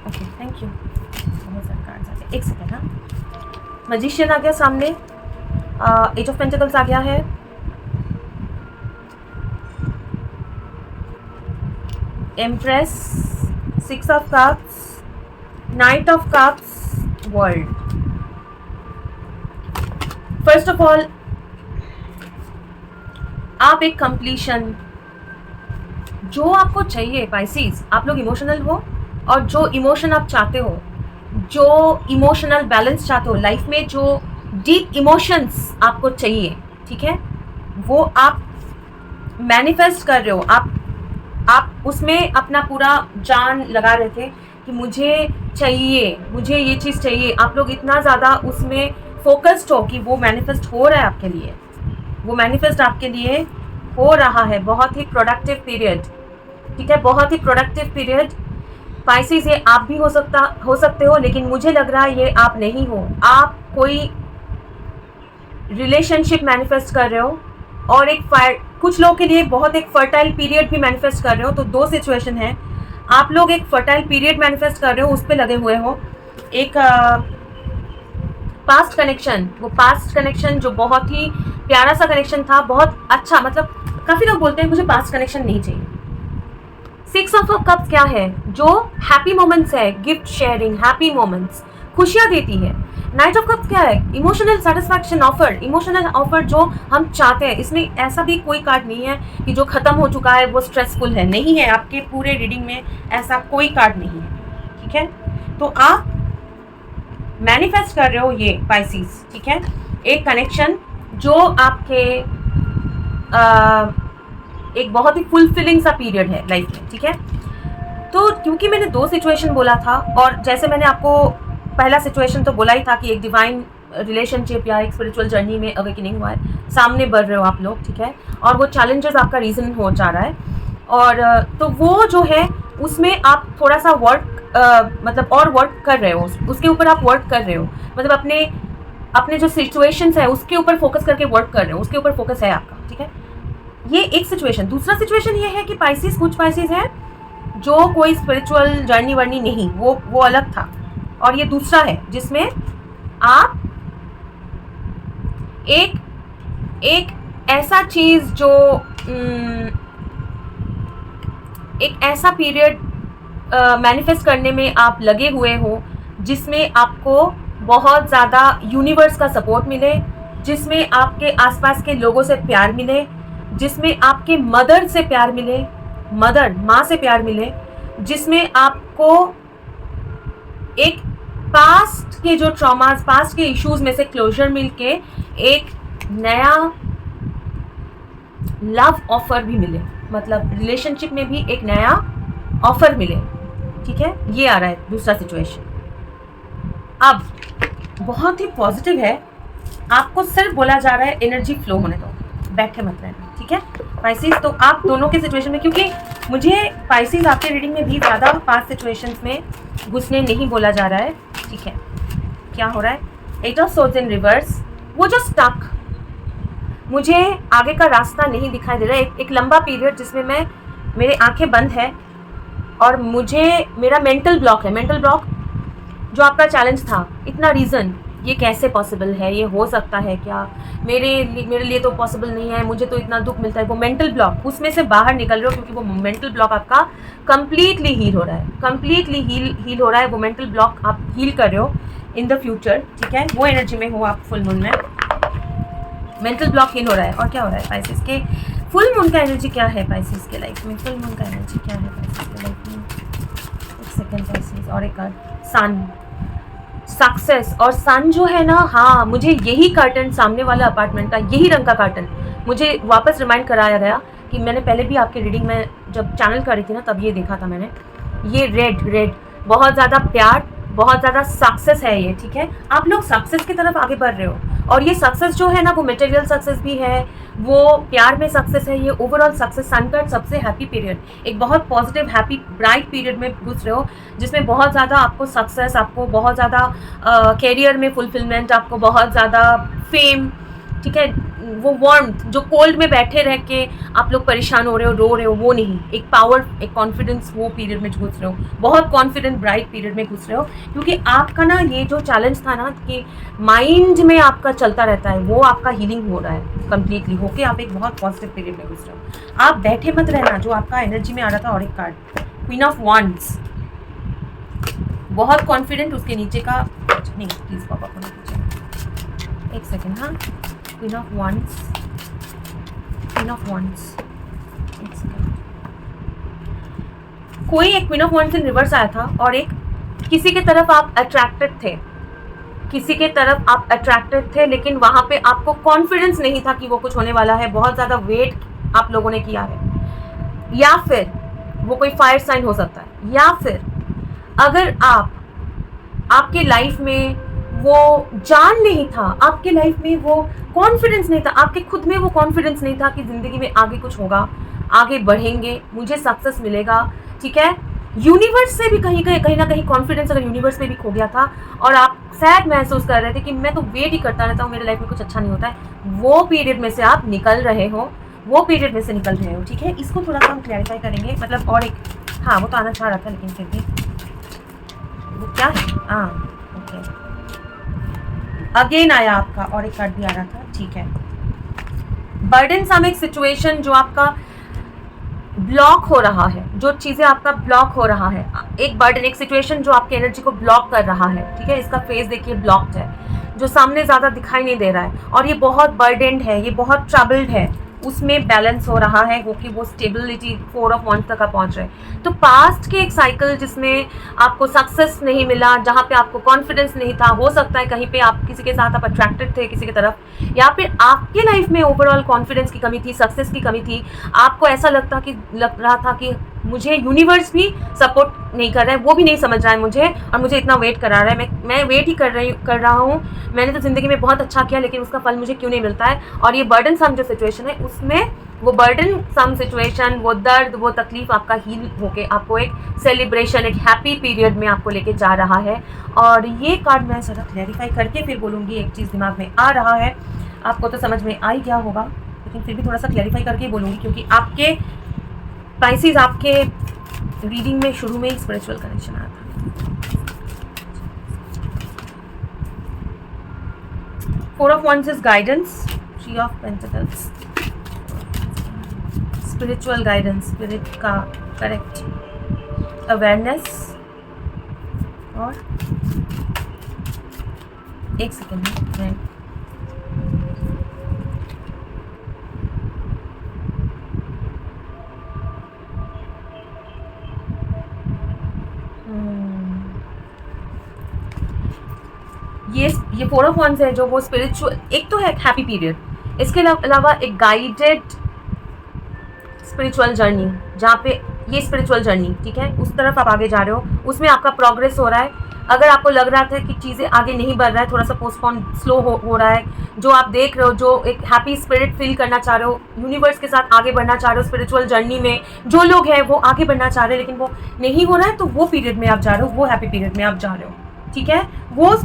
okay, thank you. बहुत सारे कार्ड्स आ गए, एक सेकेंड। हाँ, मैजिशियन आ गया सामने, एज ऑफ पेंटिकल्स आ गया है, empress, 6 of cups, night of cups, world. First of all, आप एक कंप्लीशन, जो आपको चाहिए पाइसिस, आप लोग इमोशनल हो, और जो इमोशन आप चाहते हो, जो इमोशनल बैलेंस चाहते हो लाइफ में, जो डीप इमोशंस आपको चाहिए, ठीक है, वो आप मैनिफेस्ट कर रहे हो। आप उसमें अपना पूरा जान लगा रहे थे कि मुझे चाहिए, मुझे ये चीज़ चाहिए। आप लोग इतना ज़्यादा उसमें फोकस्ड हो कि वो मैनिफेस्ट हो रहा है आपके लिए, वो मैनिफेस्ट आपके लिए हो रहा है। बहुत ही प्रोडक्टिव पीरियड, ठीक है, बहुत ही प्रोडक्टिव पीरियड। पाइसिस, ये आप भी हो सकते हो, लेकिन मुझे लग रहा है ये आप नहीं हो। आप कोई रिलेशनशिप मैनिफेस्ट कर रहे हो, और कुछ लोगों के लिए बहुत एक फर्टाइल पीरियड भी मैनिफेस्ट कर रहे हो। तो 2 सिचुएशन है, आप लोग एक फर्टाइल पीरियड मैनिफेस्ट कर रहे हो, उस पर लगे हुए हो। एक पास्ट कनेक्शन, वो पास्ट कनेक्शन जो बहुत ही प्यारा सा कनेक्शन था, बहुत अच्छा, मतलब काफ़ी लोग बोलते हैं मुझे पास्ट कनेक्शन नहीं चाहिए। 6 ऑफ कप्स क्या है? जो हैप्पी मोमेंट्स है, गिफ्ट शेयरिंग, हैप्पी मोमेंट्स, खुशियाँ देती है। नाइट ऑफ कप्स क्या है? Emotional satisfaction offer, emotional offer जो हम चाहते हैं। इसमें ऐसा भी कोई कार्ड नहीं है कि जो ख़त्म हो चुका है वो स्ट्रेसफुल है, नहीं है। आपके पूरे रीडिंग में ऐसा कोई कार्ड नहीं है, ठीक है। तो आप मैनिफेस्ट कर रहे हो ये पाइसिस, ठीक है, एक कनेक्शन जो आपके एक बहुत ही फुलफिलिंग सा पीरियड है लाइफ में, ठीक है। तो क्योंकि मैंने 2 सिचुएशन बोला था, और जैसे मैंने आपको पहला सिचुएशन तो बोला ही था कि एक डिवाइन रिलेशनशिप या एक स्पिरिचुअल जर्नी में अवेकनिंग हुआ है, सामने बढ़ रहे हो आप लोग, ठीक है, और वो चैलेंजेस आपका रीज़न हो जा रहा है, और तो वो जो है उसमें आप थोड़ा सा वर्क मतलब और वर्क कर रहे हो, उसके ऊपर आप वर्क कर रहे हो, मतलब अपने अपने जो सिचुएशंस है उसके ऊपर फोकस करके वर्क कर रहे हो, उसके ऊपर फोकस है आपका, ठीक है। ये एक सिचुएशन। दूसरा सिचुएशन ये है कि पाइसिस, कुछ पाइसिस है जो कोई स्पिरिचुअल जर्नी वर्नी नहीं, वो अलग था, और ये दूसरा है जिसमें आप एक ऐसा चीज़ जो एक ऐसा पीरियड मैनिफेस्ट करने में आप लगे हुए हो जिसमें आपको बहुत ज़्यादा यूनिवर्स का सपोर्ट मिले, जिसमें आपके आसपास के लोगों से प्यार मिले, जिसमें आपके मदर से प्यार मिले, मदर माँ से प्यार मिले, जिसमें आपको एक पास्ट के जो ट्रॉमास, पास्ट के इश्यूज में से क्लोजर मिल के एक नया लव ऑफर भी मिले, मतलब रिलेशनशिप में भी एक नया ऑफर मिले, ठीक है। ये आ रहा है दूसरा सिचुएशन। अब बहुत ही पॉजिटिव है, आपको सिर्फ बोला जा रहा है एनर्जी फ्लो होने दो, बैठे मत रहना, ठीक है पाइसिस। तो आप दोनों के सिचुएशन में, क्योंकि मुझे पाइसिस आपके रीडिंग में भी ज़्यादा पास्ट सिचुएशंस में घुसने नहीं बोला जा रहा है, ठीक है। क्या हो रहा है, 8 ऑफ सोर्ड्स इन रिवर्स, वो जो स्टक, मुझे आगे का रास्ता नहीं दिखाई दे रहा है, एक लंबा पीरियड जिसमें मेरी आंखें बंद है और मुझे मेरा मेंटल ब्लॉक है, मेंटल ब्लॉक जो आपका चैलेंज था, इतना रीज़न, ये कैसे पॉसिबल है, ये हो सकता है क्या, मेरे लिए तो पॉसिबल नहीं है, मुझे तो इतना दुख मिलता है, वो मेंटल ब्लॉक, उसमें से बाहर निकल रहे हो, क्योंकि वो मेंटल ब्लॉक आपका कंप्लीटली हील हो रहा है, कंप्लीटली हील हो रहा है, वो मेंटल ब्लॉक आप हील कर रहे हो इन द फ्यूचर, ठीक है। वो एनर्जी में हो आप फुल मून में, मेंटल ब्लॉक हील हो रहा है। और क्या हो रहा है पाइसिस के फुल मून का एनर्जी क्या है, पाइसिस के लाइफ में फुल मून का एनर्जी क्या है पाइसिस के लाइफ में, एक सेकेंड पाइसिस, और एक सन, सक्सेस और सन जो है ना, हाँ मुझे यही कर्टन, सामने वाला अपार्टमेंट का यही रंग का कर्टन मुझे वापस रिमाइंड कराया गया कि मैंने पहले भी आपके रीडिंग में जब चैनल कर रही थी ना तब ये देखा था मैंने, ये रेड बहुत ज़्यादा प्यार, बहुत ज़्यादा सक्सेस है ये, ठीक है। आप लोग सक्सेस की तरफ आगे बढ़ रहे हो, और ये सक्सेस जो है ना वो मटेरियल सक्सेस भी है, वो प्यार में सक्सेस है, ये ओवरऑल सक्सेस, सन का सबसे हैप्पी पीरियड, एक बहुत पॉजिटिव हैप्पी ब्राइट पीरियड में घुस रहे हो, जिसमें बहुत ज़्यादा आपको सक्सेस, आपको बहुत ज़्यादा कैरियर में फुलफिलमेंट, आपको बहुत ज़्यादा फेम, ठीक है। वो वार्मथ जो कोल्ड में बैठे रह के आप लोग परेशान हो रहे हो, रो रहे हो, वो नहीं, एक पावर, एक कॉन्फिडेंस, वो पीरियड में घुस रहे हो, बहुत कॉन्फिडेंट ब्राइट पीरियड में घुस रहे हो, क्योंकि आपका ना ये जो चैलेंज था ना कि माइंड में आपका चलता रहता है, वो आपका हीलिंग हो रहा है कंप्लीटली होके, आप एक बहुत पॉजिटिव पीरियड में घुस रहे हो। आप बैठे मत रहना, जो आपका एनर्जी में आ रहा था। और एक कार्ड क्वीन ऑफ वांड्स, बहुत कॉन्फिडेंट, उसके नीचे का नहीं, प्लीज पापा को नीचे, एक सेकेंड, हाँ queen of wands, queen of wands, एक सेकेंड, कोई एक queen of wands in reverse आया था, और एक किसी के तरफ आप अट्रैक्टेड थे, किसी के तरफ आप अट्रैक्टेड थे, लेकिन वहाँ पे आपको कॉन्फिडेंस नहीं था कि वो कुछ होने वाला है, बहुत ज़्यादा वेट आप लोगों ने किया है, या फिर वो कोई फायर साइन हो सकता है, या फिर अगर आपके लाइफ में वो जान नहीं था, आपके लाइफ में वो कॉन्फिडेंस नहीं था, आपके खुद में वो कॉन्फिडेंस नहीं था कि ज़िंदगी में आगे कुछ होगा, आगे बढ़ेंगे, मुझे सक्सेस मिलेगा, ठीक है। यूनिवर्स से भी कहीं ना कहीं कॉन्फिडेंस अगर यूनिवर्स में भी खो गया था, और आप सैड महसूस कर रहे थे कि मैं तो वेट ही करता रहता हूँ, मेरे लाइफ में कुछ अच्छा नहीं होता है, वो पीरियड में से आप निकल रहे हो, वो पीरियड में से निकल रहे हो, ठीक है। इसको थोड़ा सा हम क्लैरिफाई करेंगे, मतलब और एक, हाँ वो तो आना चाह रहा था लेकिन फिर भी वो क्या है, हाँ ओके, अगेन आया आपका, और एक कार्ड भी आ रहा था, ठीक है। बर्डनसम एक सिचुएशन जो आपका ब्लॉक हो रहा है, जो चीज़ें आपका ब्लॉक हो रहा है, एक बर्डन, एक सिचुएशन जो आपकी एनर्जी को ब्लॉक कर रहा है, ठीक है। इसका फेस देखिए ब्लॉक्ड है, जो सामने ज़्यादा दिखाई नहीं दे रहा है, और ये बहुत बर्डनड है, ये बहुत ट्रबल्ड है, उसमें बैलेंस हो रहा है, वो कि वो स्टेबिलिटी 4 ऑफ वांड्स तक आप पहुंच रहे हैं। तो पास्ट के एक साइकिल जिसमें आपको सक्सेस नहीं मिला, जहाँ पे आपको कॉन्फिडेंस नहीं था, हो सकता है कहीं पे आप किसी के साथ आप अट्रैक्टेड थे किसी की तरफ, या फिर आपके लाइफ में ओवरऑल कॉन्फिडेंस की कमी थी, सक्सेस की कमी थी, आपको ऐसा लग रहा था कि मुझे यूनिवर्स भी सपोर्ट नहीं कर रहा है, वो भी नहीं समझ रहा है मुझे, और मुझे इतना वेट करा रहा है, मैं वेट ही कर रहा हूँ, मैंने तो ज़िंदगी में बहुत अच्छा किया लेकिन उसका फल मुझे क्यों नहीं मिलता है। और ये बर्डन सम जो सिचुएशन है, उसमें वो बर्डन सम सिचुएशन, वो दर्द, वो तकलीफ आपका हील होके आपको एक सेलिब्रेशन, एक हैप्पी पीरियड में आपको लेके जा रहा है। और ये कार्ड मैं ज़रा क्लैरिफाई करके फिर बोलूँगी। एक चीज़ दिमाग में आ रहा है, आपको तो समझ में आ ही गया होगा, लेकिन फिर भी थोड़ा सा क्लैरिफाई करके बोलूँगी, क्योंकि आपके स्पाइसिस आपके रीडिंग में शुरू में ही स्पिरिचुअल कनेक्शन आया था। 4 of wands is guidance, 3 of pentacles spiritual guidance, spirit का करेक्ट अवेयरनेस। और एक सेकेंड में ये 4 ऑफ wands है जो वो स्पिरिचुअल, एक तो है हैप्पी पीरियड, इसके अलावा एक गाइडेड स्पिरिचुअल जर्नी, जहाँ पे ये स्पिरिचुअल जर्नी, ठीक है, उस तरफ आप आगे जा रहे हो, उसमें आपका प्रोग्रेस हो रहा है। अगर आपको लग रहा था कि चीज़ें आगे नहीं बढ़ रहा है, थोड़ा सा पोस्टपोन स्लो हो रहा है, जो आप देख रहे हो, जो एक हैप्पी स्पिरिट फील करना चाह रहे हो, यूनिवर्स के साथ आगे बढ़ना चाह रहे हो, स्पिरिचुअल जर्नी में जो लोग हैं वो आगे बढ़ना चाह रहे हैं लेकिन वो नहीं हो रहा है, तो वो पीरियड में आप जा रहे हो, वो हैप्पी पीरियड में आप जा रहे हो, ठीक है, वो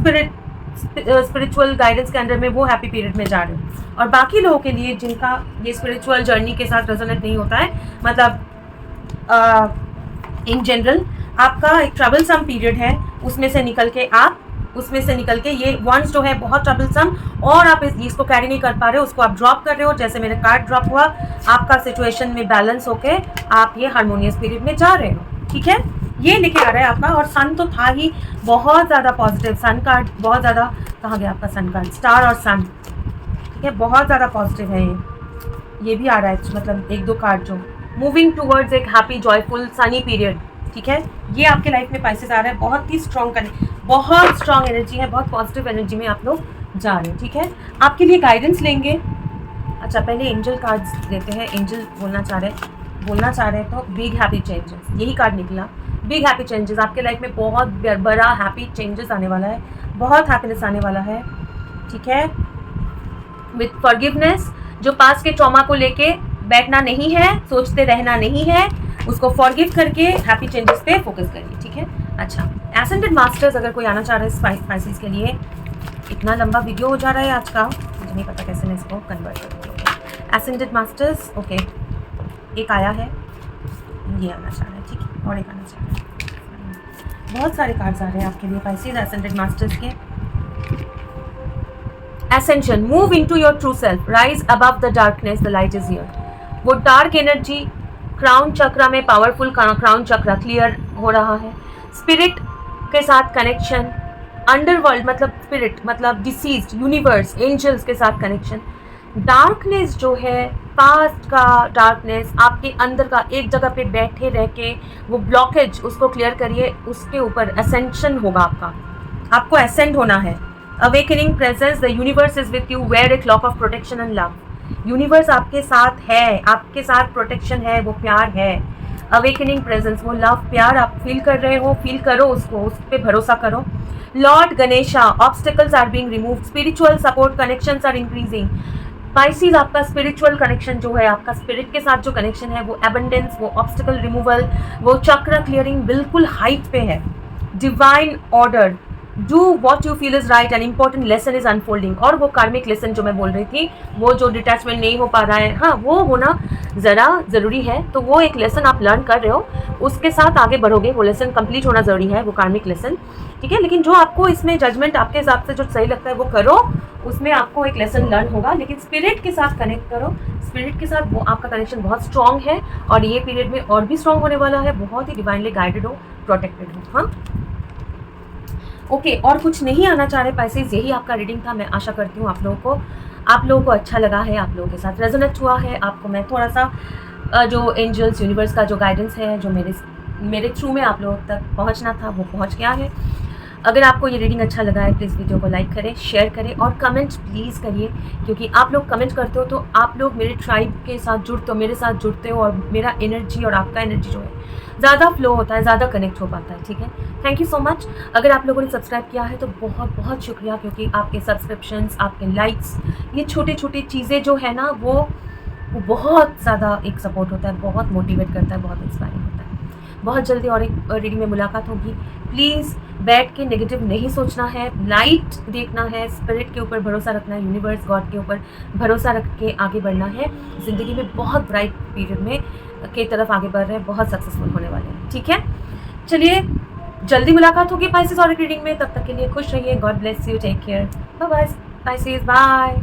स्पिरिचुअल गाइडेंस के अंडर में वो हैप्पी पीरियड में जा रहे हो। और बाकी लोगों के लिए जिनका ये स्पिरिचुअल जर्नी के साथ रेजोनेट नहीं होता है, मतलब इन जनरल आपका एक ट्रबलसम पीरियड है, उसमें से निकल के ये वंस जो है बहुत ट्रबलसम, और आप इसको कैरी नहीं कर पा रहे हो, उसको आप ड्रॉप कर रहे हो, जैसे मेरे कार्ड ड्रॉप हुआ, आपका सिचुएशन में बैलेंस होके आप ये हार्मोनियस पीरियड में जा रहे हो, ठीक है, ये लेके आ रहा है आपका। और सन तो था ही बहुत ज़्यादा पॉजिटिव, सन कार्ड बहुत ज़्यादा, कहाँ गया आपका सन कार्ड, स्टार और सन, ठीक है, बहुत ज़्यादा पॉजिटिव है ये भी आ रहा है, मतलब 1-2 कार्ड जो मूविंग टूवर्ड्स एक हैप्पी जॉयफुल सनी पीरियड, ठीक है, ये आपके लाइफ में पाइसेस आ रहा है, बहुत ही स्ट्रॉन्ग बहुत स्ट्रॉन्ग एनर्जी है, बहुत पॉजिटिव एनर्जी में आप लोग जा रहे हैं, ठीक है। आपके लिए गाइडेंस लेंगे। अच्छा, पहले एंजल कार्ड्स देते हैं। एंजल बोलना चाह रहे हैं तो बिग हैप्पी चेंजेस, यही कार्ड निकला, बिग हैप्पी चेंजेस। आपके लाइफ में बहुत बड़ा हैप्पी चेंजेस आने वाला है, बहुत हैप्पीनेस आने वाला है, ठीक है, विथ फॉरगिवनेस। जो पास्ट के ट्रॉमा को लेके बैठना नहीं है, सोचते रहना नहीं है, उसको फॉरगिव करके हैप्पी चेंजेस पे फोकस करिए, ठीक है। अच्छा, एसेंडेड मास्टर्स अगर कोई आना चाह रहा है स्पाइसिस के लिए, इतना लंबा वीडियो हो जा रहा है आज का, मुझे नहीं पता कैसे मैं इसको कन्वर्ट करूँगी। एसेंडेड मास्टर्स, ओके, एक आया है, ये आना चाह रहा है, ठीक है, और एक आना चाह रहा है। बहुत सारे कार्ड्स आ रहे हैं आपके लिए स्पाइसिस एसेंडेड मास्टर्स के। Ascension, move into your true self, rise above the darkness, the light is here. वो डार्क एनर्जी क्राउन चक्रा में, पावरफुल क्राउन चक्रा क्लियर हो रहा है। स्पिरिट के साथ कनेक्शन, अंडरवर्ल्ड मतलब स्पिरिट मतलब डिसीज्ड, यूनिवर्स, एंजल्स के साथ कनेक्शन। डार्कनेस जो है, पास्ट का डार्कनेस, आपके अंदर का एक जगह पे बैठे रह के वो ब्लॉकेज, उसको क्लियर करिए, उसके ऊपर असेंशन होगा आपको असेंड होना है। Awakening presence, the universe is with you, wear a cloak of protection and love. Universe आपके साथ है, आपके साथ प्रोटेक्शन है, वो प्यार है। अवेकनिंग प्रेजेंस, वो लव, प्यार आप फील कर रहे हो, फील करो उसको, उस पर भरोसा करो। Lord Ganesha, obstacles are being removed, spiritual support connections are increasing. Pisces, आपका स्पिरिचुअल कनेक्शन जो है, आपका स्पिरिट के साथ जो कनेक्शन है, वो एबंडेंस, वो ऑब्स्टिकल रिमूवल, वो चक्र क्लियरिंग बिल्कुल हाइट पे है। Divine order, do what you feel is right, an important lesson is unfolding. और वो कार्मिक लेसन जो मैं बोल रही थी, वो जो डिटैचमेंट नहीं हो पा रहा है, हाँ, वो होना ज़रा ज़रूरी है, तो वो एक लेसन आप लर्न कर रहे हो, उसके साथ आगे बढ़ोगे, वो लेसन कंप्लीट होना ज़रूरी है, वो कार्मिक लेसन, ठीक है। लेकिन जो आपको इसमें जजमेंट आपके हिसाब से जो सही लगता है वो करो, उसमें आपको एक लेसन लर्न होगा, लेकिन स्पिरिट के साथ कनेक्ट करो, स्पिरिट के साथ वो आपका कनेक्शन बहुत स्ट्रॉन्ग है, और ये पीरियड में और भी स्ट्रॉन्ग होने वाला है, बहुत ही डिवाइनली गाइडेड हो, प्रोटेक्टेड हो, हाँ। ओके, और कुछ नहीं आना चाह रहे पैसेज, यही आपका रीडिंग था। मैं आशा करती हूँ आप लोगों को अच्छा लगा है, आप लोगों के साथ रेजोनेट हुआ है। आपको मैं थोड़ा सा जो एंजल्स यूनिवर्स का जो गाइडेंस है, जो मेरे थ्रू में आप लोगों तक पहुंचना था, वो पहुंच गया है। अगर आपको ये रीडिंग अच्छा लगा है, प्लीज़ वीडियो को लाइक करें, शेयर करें और कमेंट प्लीज़ करिए, क्योंकि आप लोग कमेंट करते हो तो आप लोग मेरे ट्राइब के साथ जुड़ते हो, मेरे साथ जुड़ते हो, और मेरा एनर्जी और आपका एनर्जी जो है ज़्यादा फ्लो होता है, ज़्यादा कनेक्ट हो पाता है। ठीक है, थैंक यू सो मच। अगर आप लोगों ने सब्सक्राइब किया है तो बहुत बहुत शुक्रिया, क्योंकि आपके सब्सक्रिप्शंस, आपके लाइक्स, ये छोटी छोटी चीज़ें जो है ना, वो बहुत ज़्यादा एक सपोर्ट होता है, बहुत मोटिवेट करता है, बहुत इंस्पायरिंग होता है। बहुत जल्दी और एक रीडिंग में मुलाकात होगी। प्लीज़ बैठ के नेगेटिव नहीं सोचना है, लाइट देखना है, स्पिरिट के ऊपर भरोसा रखना है, यूनिवर्स गॉड के ऊपर भरोसा रख के आगे बढ़ना है। ज़िंदगी में बहुत ब्राइट पीरियड में के तरफ आगे बढ़ रहे हैं, बहुत सक्सेसफुल होने वाले हैं। ठीक है, चलिए जल्दी मुलाकात होगी पाइसेस और रीडिंग में। तब तक के लिए खुश रहिए। God bless you, take care, bye bye Pisces, bye.